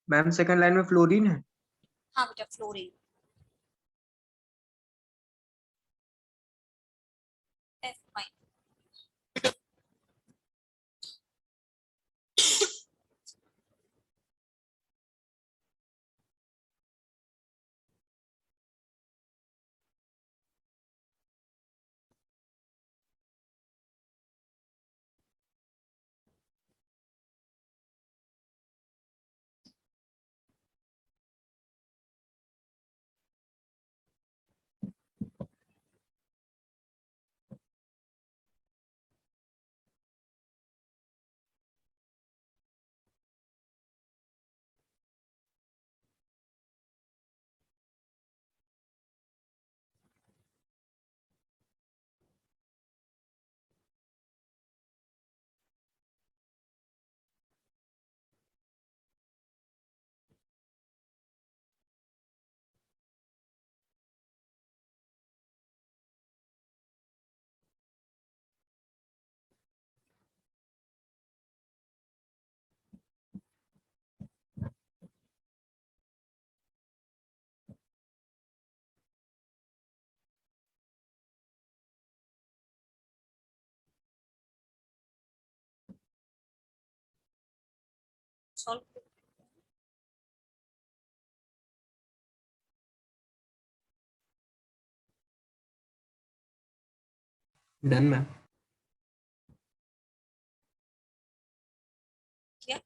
Ma'am second line में फ्लोरीन है। हाँ बेटा, fluorine F fine. Solve. Done ma'am. किया?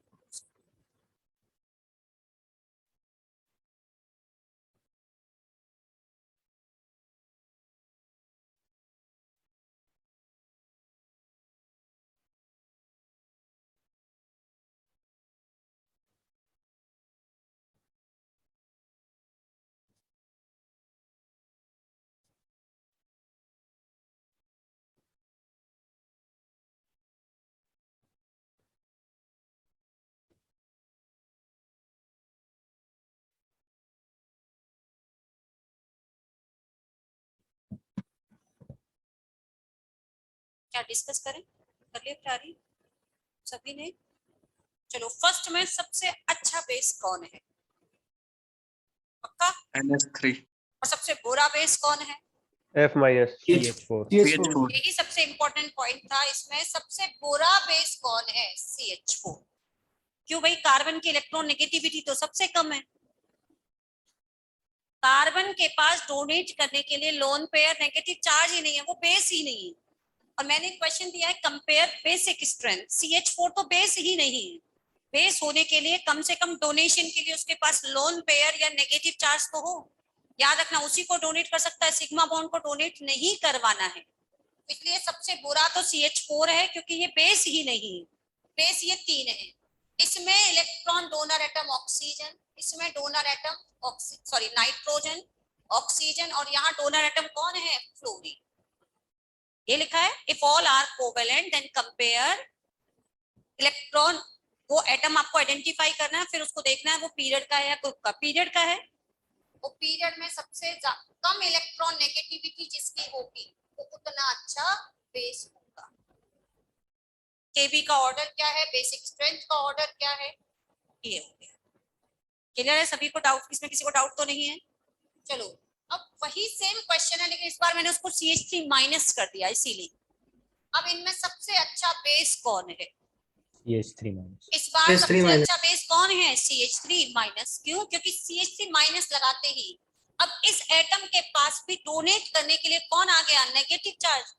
क्या डिस्कस करें? कर लिया तैयारी सभी ने? चलो फर्स्ट में सबसे अच्छा बेस कौन है? पक्का? NH3 और सबसे बुरा बेस कौन है? F minus CH4। CH4 यही सबसे इंपॉर्टेंट पॉइंट था इसमें, सबसे बुरा बेस कौन है? CH4। क्यों भाई? कार्बन की इलेक्ट्रॉन नेगेटिविटी तो सबसे कम है, कार्बन के पास डोनेट करने के लिए लोन पेयर नेगेटिव चार्ज ही नहीं है, वो बेस ही नहीं है। और मैंने क्वेश्चन दिया है कंपेयर बेसिक स्ट्रेंथ, CH4 तो बेस ही नहीं है। बेस होने के लिए कम से कम डोनेशन के लिए उसके पास लोन पेयर या नेगेटिव चार्ज तो हो। याद रखना, उसी को डोनेट कर सकता है, सिग्मा बॉन्ड को डोनेट नहीं करवाना है। इसलिए सबसे बुरा तो CH4 है, क्योंकि ये बेस ही नहीं है। बेस ये 3 है, इसमें इलेक्ट्रॉन डोनर एटम ऑक्सीजन, इसमें डोनर एटम नाइट्रोजन, ऑक्सीजन, और यहाँ डोनर एटम कौन है? फ्लोरीन। ये लिखा है if all are covalent then compare electron. वो एटम आपको आइडेंटिफाई करना है, फिर उसको देखना है वो पीरियड का है या ग्रुप का। पीरियड का है, वो पीरियड में सबसे कम इलेक्ट्रॉन नेगेटिविटी जिसकी होगी वो उतना अच्छा बेस होगा। केबी का ऑर्डर क्या है? बेसिक स्ट्रेंथ का ऑर्डर क्या है? ये हो गया। क्लियर है सभी को? डाउट इसमें किसी को डाउट तो नहीं है? चलो अब वही सेम क्वेश्चन है, लेकिन इस बार मैंने उसको CH3 माइनस कर दिया, इसीलिए अब इनमें सबसे अच्छा बेस कौन है? CH3 minus. इस बार CH3 सबसे माइनस। अच्छा बेस कौन है? CH3 minus. क्यों? क्योंकि CH3 माइनस लगाते ही अब इस एटम के पास भी डोनेट करने के लिए कौन आ गया? Negative charge.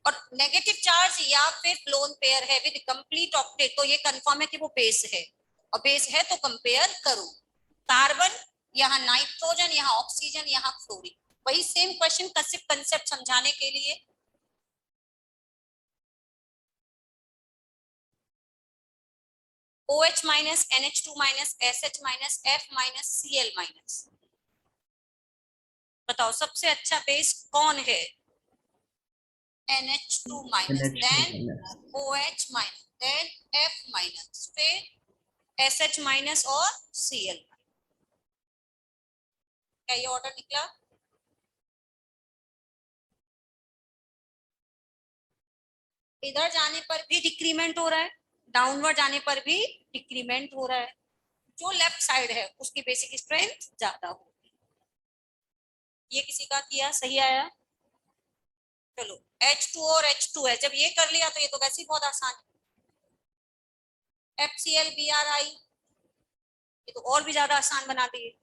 और नेगेटिव चार्ज या फिर लोन पेयर है विद कंप्लीट ऑक्टेट, तो ये कंफर्म है कि वो बेस है, और बेस है तो कंपेयर करो। कार्बन, यहाँ नाइट्रोजन, यहाँ ऑक्सीजन, यहाँ फ्लोरीन। वही सेम क्वेश्चन का सिर्फ कंसेप्ट समझाने के लिए। OH minus, NH2 minus, SH minus, F minus, Cl minus. बताओ सबसे अच्छा बेस कौन है? NH2 minus, then OH minus, then F minus, फिर SH माइनस और Cl। क्या ये ऑर्डर निकला? इधर जाने पर भी डिक्रीमेंट हो रहा है, डाउनवर्ड जाने पर भी डिक्रीमेंट हो रहा है। जो लेफ्ट साइड है उसकी बेसिक स्ट्रेंथ ज्यादा होगी। ये किसी का किया सही आया? चलो H2 और H2 है, जब ये कर लिया तो ये तो वैसे ही बहुत आसान है। FCl BRI, ये तो और भी ज्यादा आसान बना दिए।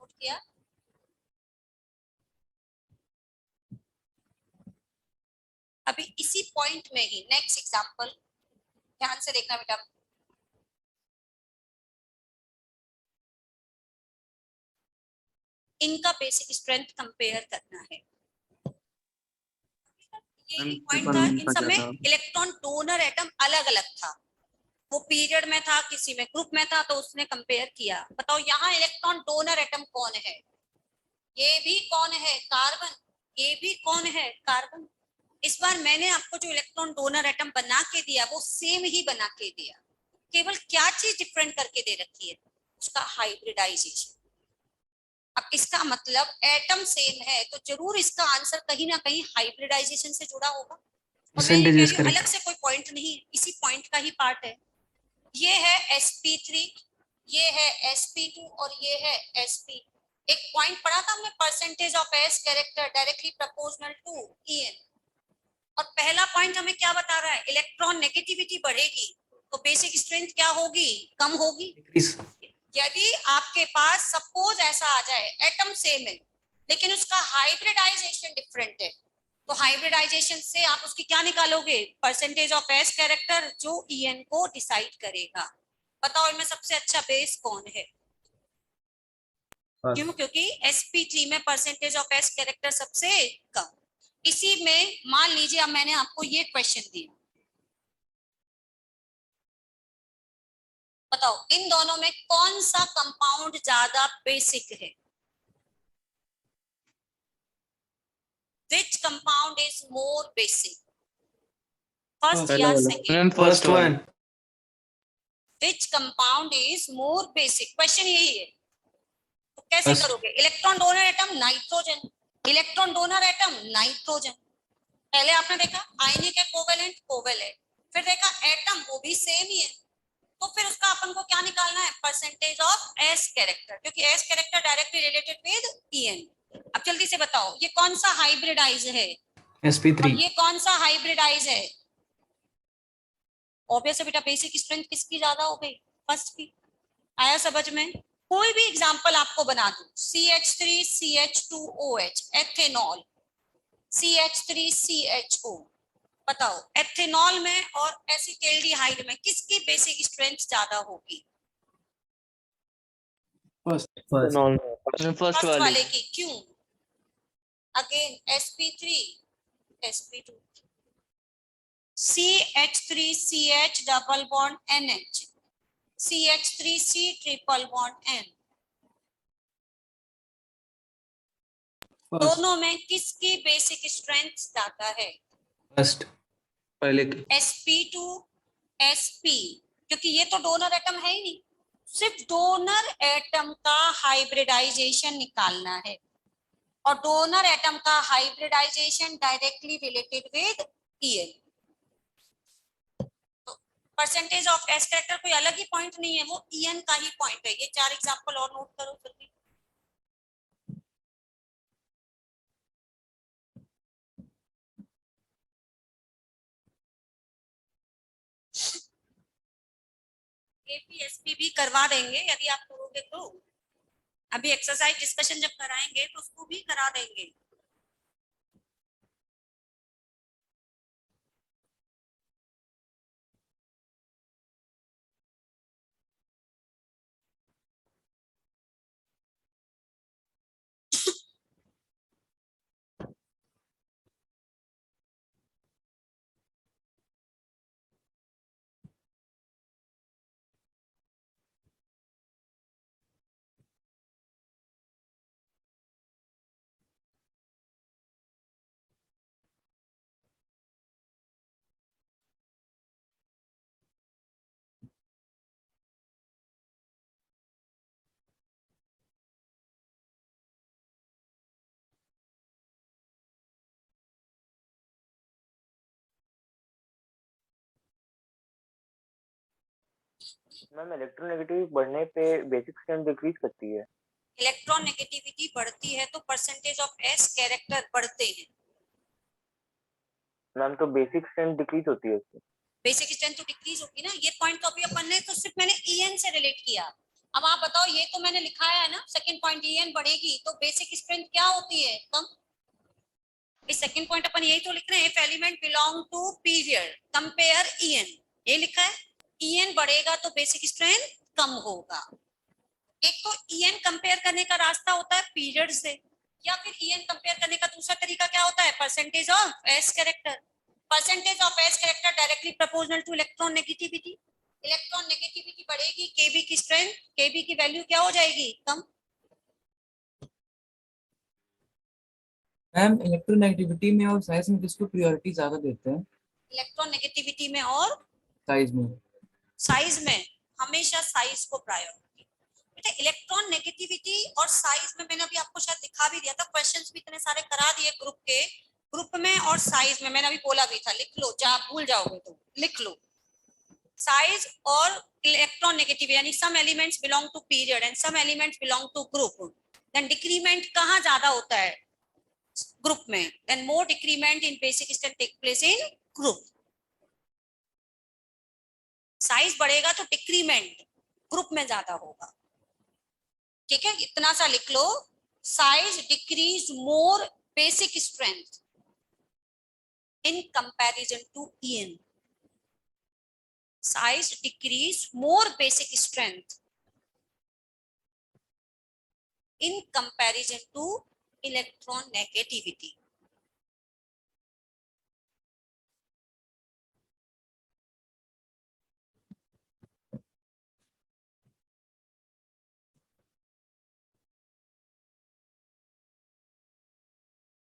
नोट किया? अभी इसी पॉइंट में ही नेक्स्ट एग्जांपल ध्यान से देखना बेटा। इनका बेसिक स्ट्रेंथ कंपेयर करना है। ये पॉइंट था, इन सब में इलेक्ट्रॉन डोनर एटम अलग अलग था। वो पीरियड में था, किसी में ग्रुप में था, तो उसने कंपेयर किया। बताओ यहाँ इलेक्ट्रॉन डोनर एटम कौन है? ये भी कौन है? कार्बन। ये भी कौन है? कार्बन। इस बार मैंने आपको जो इलेक्ट्रॉन डोनर एटम बना के दिया वो सेम ही बना के दिया, केवल क्या चीज डिफरेंट करके दे रखी है? उसका हाइब्रिडाइजेशन। अब इसका मतलब एटम सेम है तो जरूर इसका आंसर कहीं ना कहीं हाइब्रिडाइजेशन से जुड़ा होगा। और मैं ये कह रही हूं, अलग से कोई पॉइंट नहीं, इसी पॉइंट का ही पार्ट है। ये है sp3, ये है sp2 और ये है sp। एक पॉइंट पढ़ा था हमने, percentage of s character directly proportional to En। और पहला पॉइंट हमें क्या बता रहा है? इलेक्ट्रॉन नेगेटिविटी बढ़ेगी तो बेसिक स्ट्रेंथ क्या होगी? कम होगी। यदि आपके पास सपोज ऐसा आ जाए एटम सेम है लेकिन उसका हाइब्रिडाइजेशन डिफरेंट है, तो हाइब्रिडाइजेशन से आप उसकी क्या निकालोगे? परसेंटेज ऑफ एस कैरेक्टर, जो En को डिसाइड करेगा। बताओ इनमें सबसे अच्छा बेस कौन है? क्यों? क्योंकि sp3 में परसेंटेज ऑफ एस कैरेक्टर सबसे कम। इसी में मान लीजिए अब मैंने आपको ये क्वेश्चन दिया, बताओ इन दोनों में कौन सा कंपाउंड ज्यादा बेसिक है? Which compound is more basic? First पहला या वाला। second? Ma'am first one Which compound is more basic? Question यही है। तो कैसे First. करोगे? Electron donor atom nitrogen, electron donor atom nitrogen. पहले आपने देखा आयनिक है, कोवेलेंट कोवेलेंट, फिर देखा एटम वो भी सेम ही है, तो फिर उसका अपन को क्या निकालना है? परसेंटेज ऑफ एस कैरेक्टर, क्योंकि S character directly related with EN. अब जल्दी से बताओ ये कौन सा हाइब्रिडाइज है और sp3 ये कौन सा हाइब्रिडाइज है? ऑब्वियस है बेटा, बेसिक स्ट्रेंथ किसकी ज्यादा हो गई? फर्स्ट की। आया समझ में? कोई भी एग्जांपल आपको बना दूं, CH3CH2OH एथेनॉल, CH3CHO, बताओ एथेनॉल में और एसिटाल्डिहाइड में किसकी बेसिक स्ट्रेंथ ज्यादा होगी? फर्स्ट फर्स्ट वाली। वाले की। क्यों? Again sp3 sp2, CH3CH double bond NH, CH3C triple bond N, दोनों में किसकी बेसिक स्ट्रेंथ ज्यादा है? फर्स्ट पहले की। sp2 sp, क्योंकि ये तो डोनर एटम है ही नहीं, सिर्फ डोनर एटम का हाइब्रिडाइजेशन निकालना है, और डोनर एटम का hybridization directly related with EN. Percentage of S character कोई अलग ही पॉइंट नहीं है, वो ईएन का ही पॉइंट है। ये 4 एग्जांपल और नोट करो जल्दी। एपीएसपी भी करवा देंगे यदि आप करोगे तो। अभी एक्सरसाइज डिस्कशन जब कराएंगे तो उसको भी करा देंगे। मैम इलेक्ट्रोनेगेटिव बढ़ने पे बेसिक स्ट्रेंथ डिक्रीज करती है। इलेक्ट्रॉन नेगेटिविटी बढ़ती है तो परसेंटेज ऑफ एस कैरेक्टर बढ़ते हैं। मैम तो बेसिक स्ट्रेंथ डिक्रीज होती है उससे। बेसिक स्ट्रेंथ तो डिक्रीज होगी ना। ये पॉइंट तो अभी अपन ने तो सिर्फ मैंने ईएन से रिलेट किया। अब आप बताओ, ये तो मैंने लिखाया है ना सेकंड पॉइंट, ईएन बढ़ेगी तो बेसिक स्ट्रेंथ क्या होती है? कम। इस सेकंड पॉइंट अपन यही तो लिख रहे हैं, if element belong to period compare EN, ये लिखा है। ईएन बढ़ेगा तो बेसिक स्ट्रेंथ कम होगा। एक तो ईएन कंपेयर करने का रास्ता होता है पीरियड से, या फिर ईएन कंपेयर करने का दूसरा तरीका क्या होता है? Percentage of S character. Percentage of S character directly proportional two electron negativity. Electron negativity बढ़ेगी, केबी की स्ट्रेंथ, केबी की वैल्यू क्या हो जाएगी? कम। मैम इलेक्ट्रोनेगेटिविटी में और साइज में किसको प्रायोरिटी ज्यादा देते हैं? इलेक्ट्रॉन नेगेटिविटी में और साइज में। साइज में हमेशा साइज को प्रायोरिटी। बेटा इलेक्ट्रॉन नेगेटिविटी और साइज में मैंने अभी आपको शायद दिखा भी दिया था, क्वेश्चंस भी इतने सारे करा दिए ग्रुप के। ग्रुप में और साइज में मैंने अभी बोला भी था, लिख लो, जहां भूल जाओगे तो लिख लो। साइज और इलेक्ट्रॉन नेगेटिविटी, यानी some elements belong to period and some elements belong to group, then decrement कहां ज्यादा होता है? ग्रुप में। Then more decrement in basic strength take place in group. Size बढ़ेगा तो डिक्रीमेंट ग्रुप में ज्यादा होगा। ठीक है, इतना सा लिख लो, size decreases more basic strength in comparison to EN. Size decreases more basic strength in comparison to electron negativity.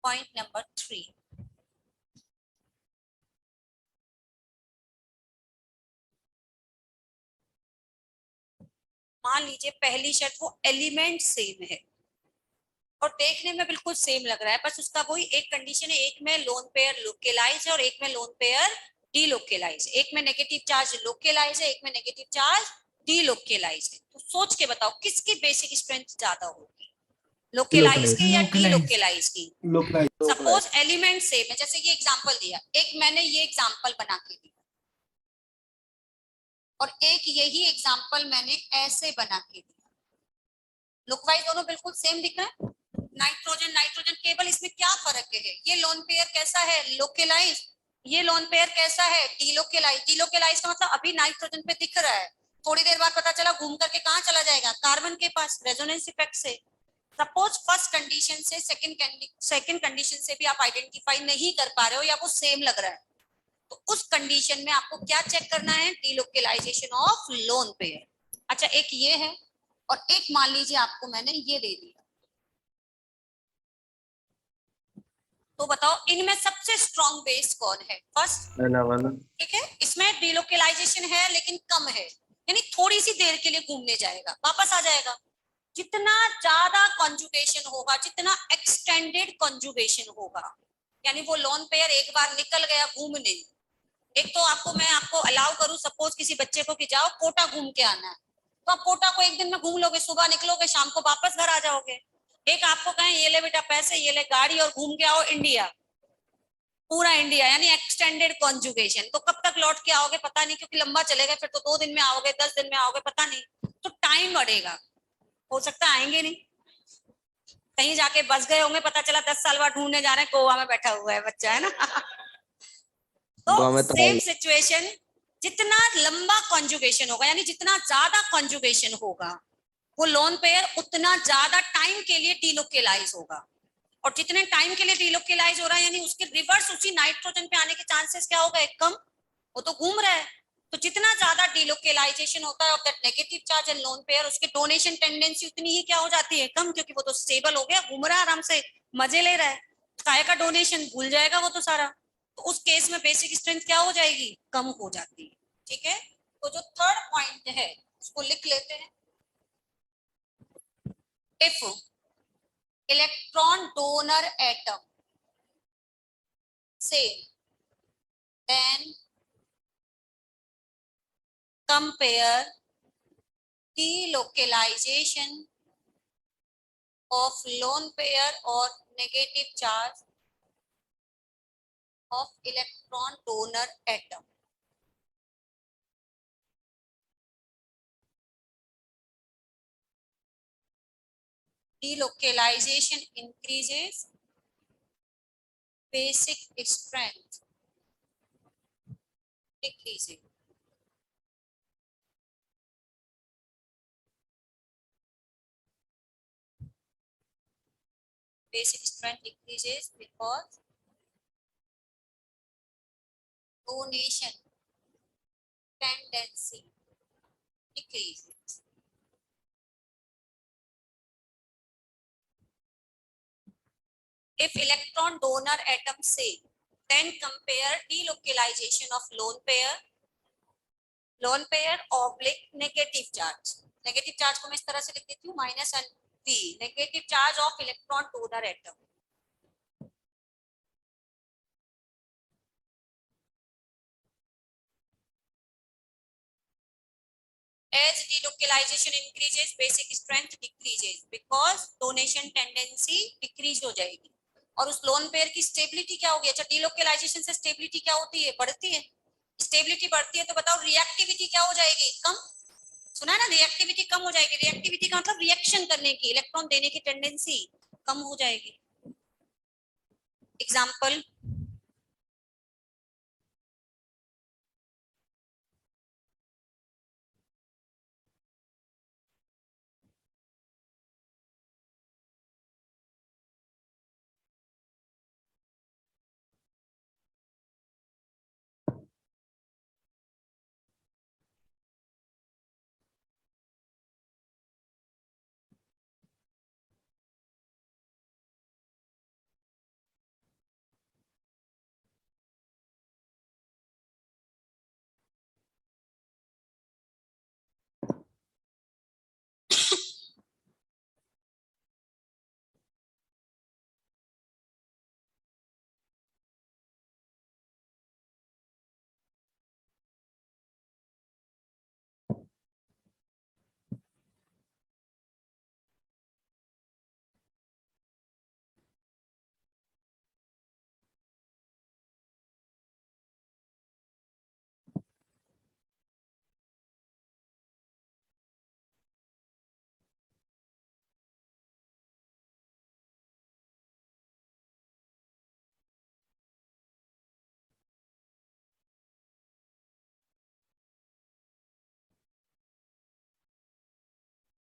Point number 3, मान लीजिए पहली शर्त वो एलिमेंट सेम है और देखने में बिल्कुल सेम लग रहा है, बस उसका वही एक कंडीशन है, एक में लोन पेयर लोकेलाइज है और एक में लोन पेयर डीलोकेलाइज है, एक में नेगेटिव चार्ज लोकेलाइज है, एक में नेगेटिव चार्ज डीलोकेलाइज है। तो सोच के बताओ किसकी बेसिक स्ट्रेंथ ज्यादा होगी, लोकेलाइज की या डीलोकेलाइज की? सपोज एलिमेंट सेम है, जैसे ये एग्जांपल दिया, एक मैंने ये एग्जांपल बना के दिया और एक यही एग्जांपल मैंने ऐसे बना के दिया, लुक वाइज दोनों बिल्कुल सेम दिख रहा है। नाइट्रोजन नाइट्रोजन, केवल इसमें क्या फर्क है, ये लोन पेयर कैसा है लोकेलाइज, ये लोन पेयर कैसा है डीलोकेलाइज। डीलोकेलाइज का मतलब अभी नाइट्रोजन पे दिख रहा है, थोड़ी देर बाद पता चला घूम करके कहाँ चला जाएगा, कार्बन के पास, रेजोनेंस इफेक्ट से। सपोज फर्स्ट कंडीशन से सेकंड कंडीशन से भी आप आइडेंटिफाई नहीं कर पा रहे हो या वो सेम लग रहा है, तो उस कंडीशन में आपको क्या चेक करना है, डीलोकेलाइजेशन ऑफ लोन पेयर। अच्छा एक ये है और एक मान लीजिए आपको मैंने ये दे दिया, तो बताओ इनमें सबसे स्ट्रॉन्ग बेस कौन है? फर्स्ट, ठीक है, इसमें डीलोकेलाइजेशन है लेकिन कम है, यानी थोड़ी सी देर के लिए घूमने जाएगा वापस आ जाएगा। जितना ज्यादा कॉन्जुगेशन होगा, जितना एक्सटेंडेड कॉन्जुगेशन होगा, यानी वो लोन पेयर एक बार निकल गया घूमने, एक तो मैं आपको अलाउ करूं सपोज किसी बच्चे को कि जाओ कोटा घूम के आना है, तो आप कोटा को एक दिन में घूम लोगे, सुबह निकलोगे शाम को वापस घर आ जाओगे। एक आपको कहें ये ले बेटा पैसे, ये ले गाड़ी और घूम के आओ इंडिया, पूरा इंडिया, यानी एक्सटेंडेड कॉन्जुगेशन, तो कब तक लौट के आओगे पता नहीं, क्योंकि लंबा चलेगा, फिर तो 2 दिन में आओगे, 10 दिन में आओगे, पता नहीं, तो टाइम बढ़ेगा, हो सकता है आएंगे नहीं, कहीं जाके बस गए होंगे, पता चला 10 साल बाद ढूंढने जा रहे हैं, गोवा में बैठा हुआ है बच्चा, है ना। तो सेम सिचुएशन, जितना लंबा कॉन्जुगेशन होगा, यानी जितना ज्यादा कॉन्जुगेशन होगा, वो लोन पेयर उतना ज्यादा टाइम के लिए डीलोकेलाइज होगा, और जितने टाइम के लिए डीलोकेलाइज हो रहा है, यानी उसके रिवर्स उसी नाइट्रोजन पे आने के चांसेस क्या होगा, एक कम, वो तो घूम रहा है। तो जितना ज्यादा डीलोकेलाइजेशन होता है of that negative charge and lone pair, उसके डोनेशन टेंडेंसी उतनी ही क्या हो जाती है, कम, क्योंकि वो तो स्टेबल हो गया, घूम रहा है आराम से, मजे ले रहा है, काय का डोनेशन भूल जाएगा वो तो सारा, तो उस केस में बेसिक स्ट्रेंथ क्या हो जाएगी, कम हो जाती है। ठीक है, तो जो थर्ड पॉइंट है उसको लिख लेते हैं, if electron donor atom same, then compare delocalization of lone pair or negative charge of electron donor atom. Delocalization increases basic strength, decreasing. Basic strength decreases because donation tendency decreases. If electron donor atom say, then compare delocalization of lone pair oblique negative charge. Negative charge को मैं इस तरह से लिख देती हूँ minus N P, negative charge of electron donor atom. As delocalization increases, basic strength decreases because donation tendency decrease हो जाएगी, और उस लोन पेयर की स्टेबिलिटी क्या होगी? अच्छा, डिलोकेलाइजेशन से स्टेबिलिटी क्या होती है, बढ़ती है, स्टेबिलिटी बढ़ती है, तो बताओ रिएक्टिविटी क्या हो जाएगी, कम। सुना है ना, रिएक्टिविटी कम हो जाएगी, रिएक्टिविटी का मतलब रिएक्शन करने की, इलेक्ट्रॉन देने की टेंडेंसी कम हो जाएगी। एग्जाम्पल,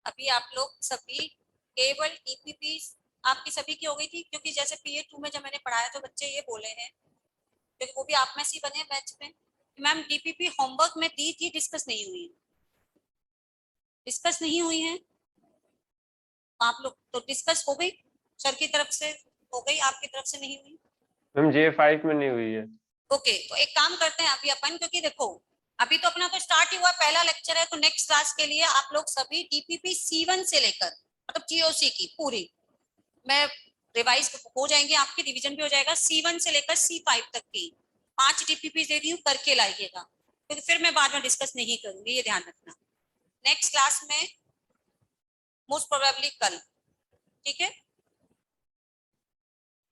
अभी आप लोग सभी केवल डीपीपी आपकी सभी की हो गई थी, क्योंकि जैसे PA2 में जब मैंने पढ़ाया तो बच्चे ये बोले हैं, क्योंकि वो भी आप में से ही बने बैच में, मैम डीपीपी होमवर्क में दी थी, डिस्कस नहीं हुई है। डिस्कस नहीं हुई है आप लोग तो डिस्कस हो गई, सर की तरफ से हो गई, आपकी तरफ से नहीं हुई। मैम J5 में नहीं हुई है। ओके, तो एक काम करते हैं अभी अपन, क्योंकि देखो अभी तो अपना तो स्टार्ट ही हुआ, पहला लेक्चर है, तो नेक्स्ट क्लास के लिए आप लोग सभी डीपीपी C1 से लेकर मतलब TOC की पूरी, मैं रिवाइज हो जाएंगे, आपकी रिवीजन भी हो जाएगा, C1 से लेकर C5 तक की 5 डीपीपी दे रही हूँ, करके लाइएगा, क्योंकि फिर मैं बाद में डिस्कस नहीं करूंगी, ये ध्यान रखना। नेक्स्ट क्लास में मोस्ट प्रोबेबली कल, ठीक है,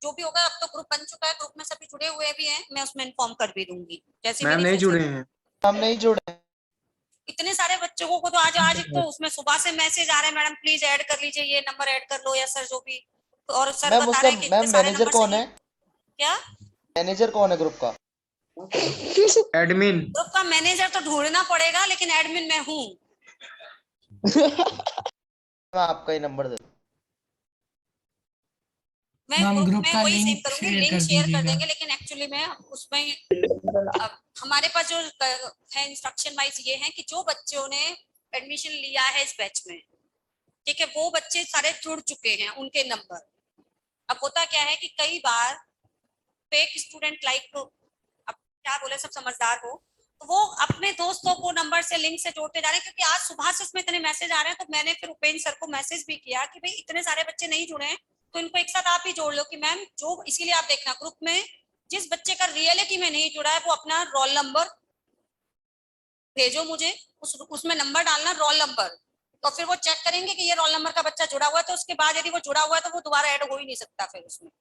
जो भी होगा। अब तो ग्रुप बन चुका है, ग्रुप में सभी जुड़े हुए भी हैं, मैं उसमें इन्फॉर्म कर भी दूंगी जैसे मैम नहीं जुड़े हैं। हम नहीं जुड़े। इतने सारे बच्चों को तो आज तो उसमें सुबह से मैसेज आ रहे हैं, मैडम प्लीज ऐड कर लीजिए, ये नंबर ऐड कर लो, या सर जो भी, तो और सर मैम बता उसका रहे हैं कि इतने मैम सारे मैनेजर नंबर कौन से है? क्या मैनेजर कौन है ग्रुप का? एडमिन। ग्रुप का मैनेजर तो ढूंढना पड़ेगा, लेकिन एडमिन मैं हूँ। मैं आपका ही नंबर दे दूं। मैं मैम ग्रुप ग्रुप में का वही सेव लिंक करूंगी, शेयर लिंक कर शेयर कर दीजिएगा। देंगे, लेकिन एक्चुअली मैं उसमें हमारे पास जो है इंस्ट्रक्शन वाइज ये है कि जो बच्चों ने एडमिशन लिया है इस बैच में, ठीक है, वो बच्चे सारे जुड़ चुके हैं, उनके नंबर। अब होता क्या है कि कई बार फेक स्टूडेंट लाइक, अब क्या बोले, सब समझदार हो तो वो अपने दोस्तों को नंबर से लिंक से जोड़ते जा रहे हैं, क्योंकि आज सुबह से उसमें इतने मैसेज आ रहे हैं, तो मैंने फिर उपेंद्र सर को मैसेज भी किया कि भाई इतने सारे बच्चे नहीं जुड़े हैं, तो इनको एक साथ आप ही जोड़ लो कि मैम जो, इसीलिए आप देखना ग्रुप में जिस बच्चे का रियलिटी में नहीं जुड़ा है वो अपना रोल नंबर भेजो मुझे, उसमें नंबर डालना, रोल नंबर, तो फिर वो चेक करेंगे कि ये रोल नंबर का बच्चा जुड़ा हुआ है, तो उसके बाद यदि वो जुड़ा हुआ है तो वो दोबारा ऐड हो ही नहीं सकता फिर उसमें,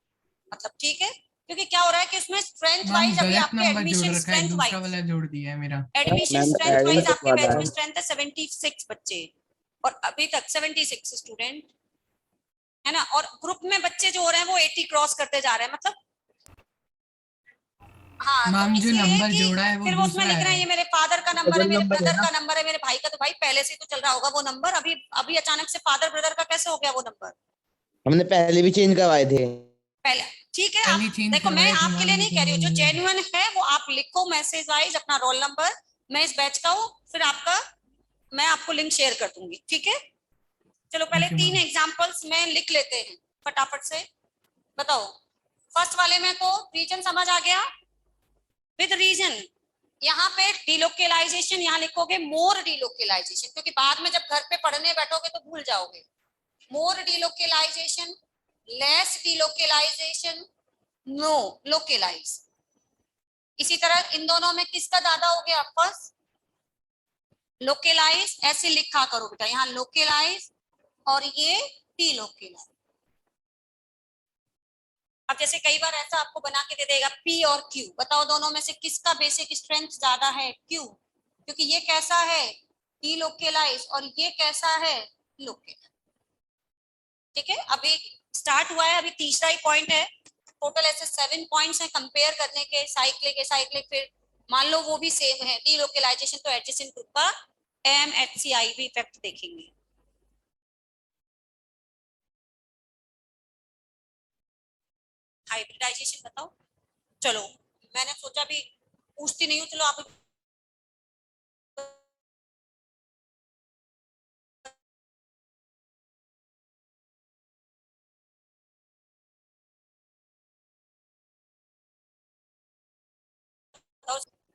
मतलब ठीक है, क्योंकि क्या हो रहा है कि उसमें स्ट्रेंथ मैम वाइज अभी गलत आपके नंबर जोड़ एडमिशन रखा है, स्ट्रेंथ दूसरा वाइज वाला जोड़ दिया है मेरा। एडमिशन स्ट्रेंथ वाइज आपके बैच में स्ट्रेंथ है 76 बच्चे, और अभी तक 76 स्टूडेंट है ना, और ग्रुप में बच्चे जो हो रहे हैं वो 80 क्रॉस करते जा रहे हैं, मतलब हाँ, तो मैम जो इसलिए नंबर कि जोड़ा है वो फिर वो उसमें दूसरा लिख रहे हैं है। ये मेरे फादर का नंबर है, डबल मेरे नंबर है ब्रदर ना? का नंबर है, मेरे भाई का, तो भाई पहले से तो चल रहा होगा वो नंबर, अभी अचानक से फादर ब्रदर का कैसे हो गया वो नंबर? हमने पहले भी चेंज करवाए थे। पहले ठीक है, पहले आप चेंज देखो, मैं करवाए थे आपके मैम, लिए नहीं कह लेकिन रही हूँ, जो वो नहीं है। जेन्युइन है वो आप लिखो मैसेज वाइज अपना रोल नंबर, मैं इस बैच का हूँ, फिर आपका मैं आपको लिंक शेयर कर दूंगी, ठीक है। चलो पहले ओके 3 मैम। एग्जांपल्स में लिख लेते हैं फटाफट से, बताओ। फर्स्ट वाले में तो रीजन समझ आ गया, विद रीजन, यहाँ पे डिलोकलाइजेशन यहाँ लिखोगे मोर डिलोकलाइजेशन, क्योंकि बाद में जब घर पे पढ़ने बैठोगे तो भूल जाओगे। More delocalization, less delocalization, no localize. इसी तरह इन दोनों में किसका ज्यादा हो गया? फर्स्ट लोकलाइज, ऐसे लिखा करो बेटा, यहाँ लोकलाइज और ये डिलोकलाइज। अब जैसे कई बार ऐसा आपको बना के दे देगा P और Q, बताओ दोनों में से किसका बेसिक स्ट्रेंथ ज्यादा है? Q, क्योंकि ये कैसा है? डिलोकलाइज, और ये कैसा है? लोकलाइज। ठीक है, अभी स्टार्ट हुआ है, अभी तीसरा ही पॉइंट है, टोटल ऐसे 7 पॉइंट्स हैं कंपेयर करने के, साइक्लिक, फिर मान लो वो भी सेम है डिलोकलाइजेशन, तो एडजेसेंट ग्रुप का MHCI भी इफेक्ट देखेंगे। हाइब्रिडाइजेशन बताओ, चलो मैंने सोचा भी पूछती नहीं हूँ, चलो आप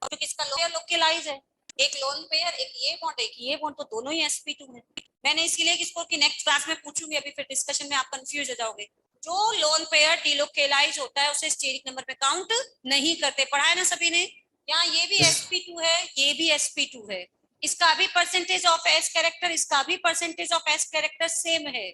तो किसका लोकलाइज है? एक लोन पेयर, एक ये बॉन्ड, एक ये बॉन्ड, तो दोनों ही sp2 है। मैंने इसीलिए इसको कि नेक्स्ट क्लास में पूछूंगी, अभी फिर डिस्कशन में आप कंफ्यूज हो जाओगे। जो लोन पेयर डिलोकलाइज होता है उसे स्टेरिक नंबर पे काउंट नहीं करते, पढ़ा है ना सभी ने। यहाँ ये भी sp2 है, ये भी sp2 है, इसका भी परसेंटेज ऑफ एस कैरेक्टर, इसका भी percentage of S character same है,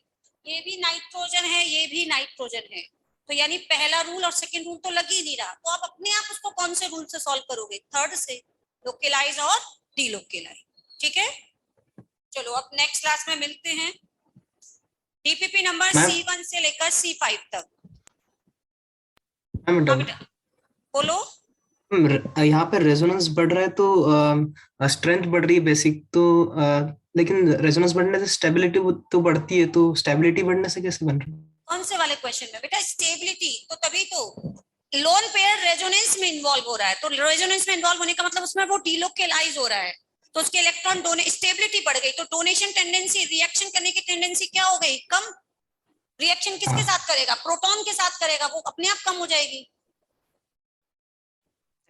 ये भी नाइट्रोजन है, ये भी नाइट्रोजन है, तो यानी पहला रूल और सेकंड रूल तो लग ही नहीं रहा, तो आप अपने आप उसको कौन से रूल से सॉल्व करोगे? थर्ड से, लोकलाइज और डिलोकलाइज, ठीक है। चलो अब नेक्स्ट क्लास में मिलते हैं। डीपीपी नंबर C1 से लेकर C5 तक। बोलो। यहाँ पे रेजोनेंस बढ़ रहा है तो स्ट्रेंथ बढ़ रही है बेसिक, तो लेकिन रेजोनेंस बढ़ने से स्टेबिलिटी तो बढ़ती है, तो स्टेबिलिटी बढ़ने से कैसे बन रहा है? कौन से वाले क्वेश्चन में बेटा? स्टेबिलिटी तो तभी तो लोन पेयर रेजोनेंस में इन्वॉल्व हो रहा है, तो रेजोनेंस में इन्वॉल्व होने का मतलब उसमें वो डीलोकेलाइज हो रहा है, तो उसके इलेक्ट्रॉन स्टेबिलिटी बढ़ गई, तो डोनेशन टेंडेंसी, रिएक्शन करने की टेंडेंसी क्या हो गई? कम। रिएक्शन किसके साथ करेगा? प्रोटॉन के साथ करेगा, वो अपने आप कम हो जाएगी।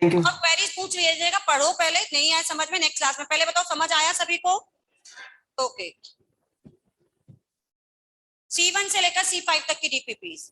Thank you. और क्वेरीज पूछ लीजिएगा, पढ़ो पहले, नहीं आया समझ में नेक्स्ट क्लास में। पहले बताओ समझ आया सभी को? ओके। C1 से लेकर C5 तक की डीपीपीज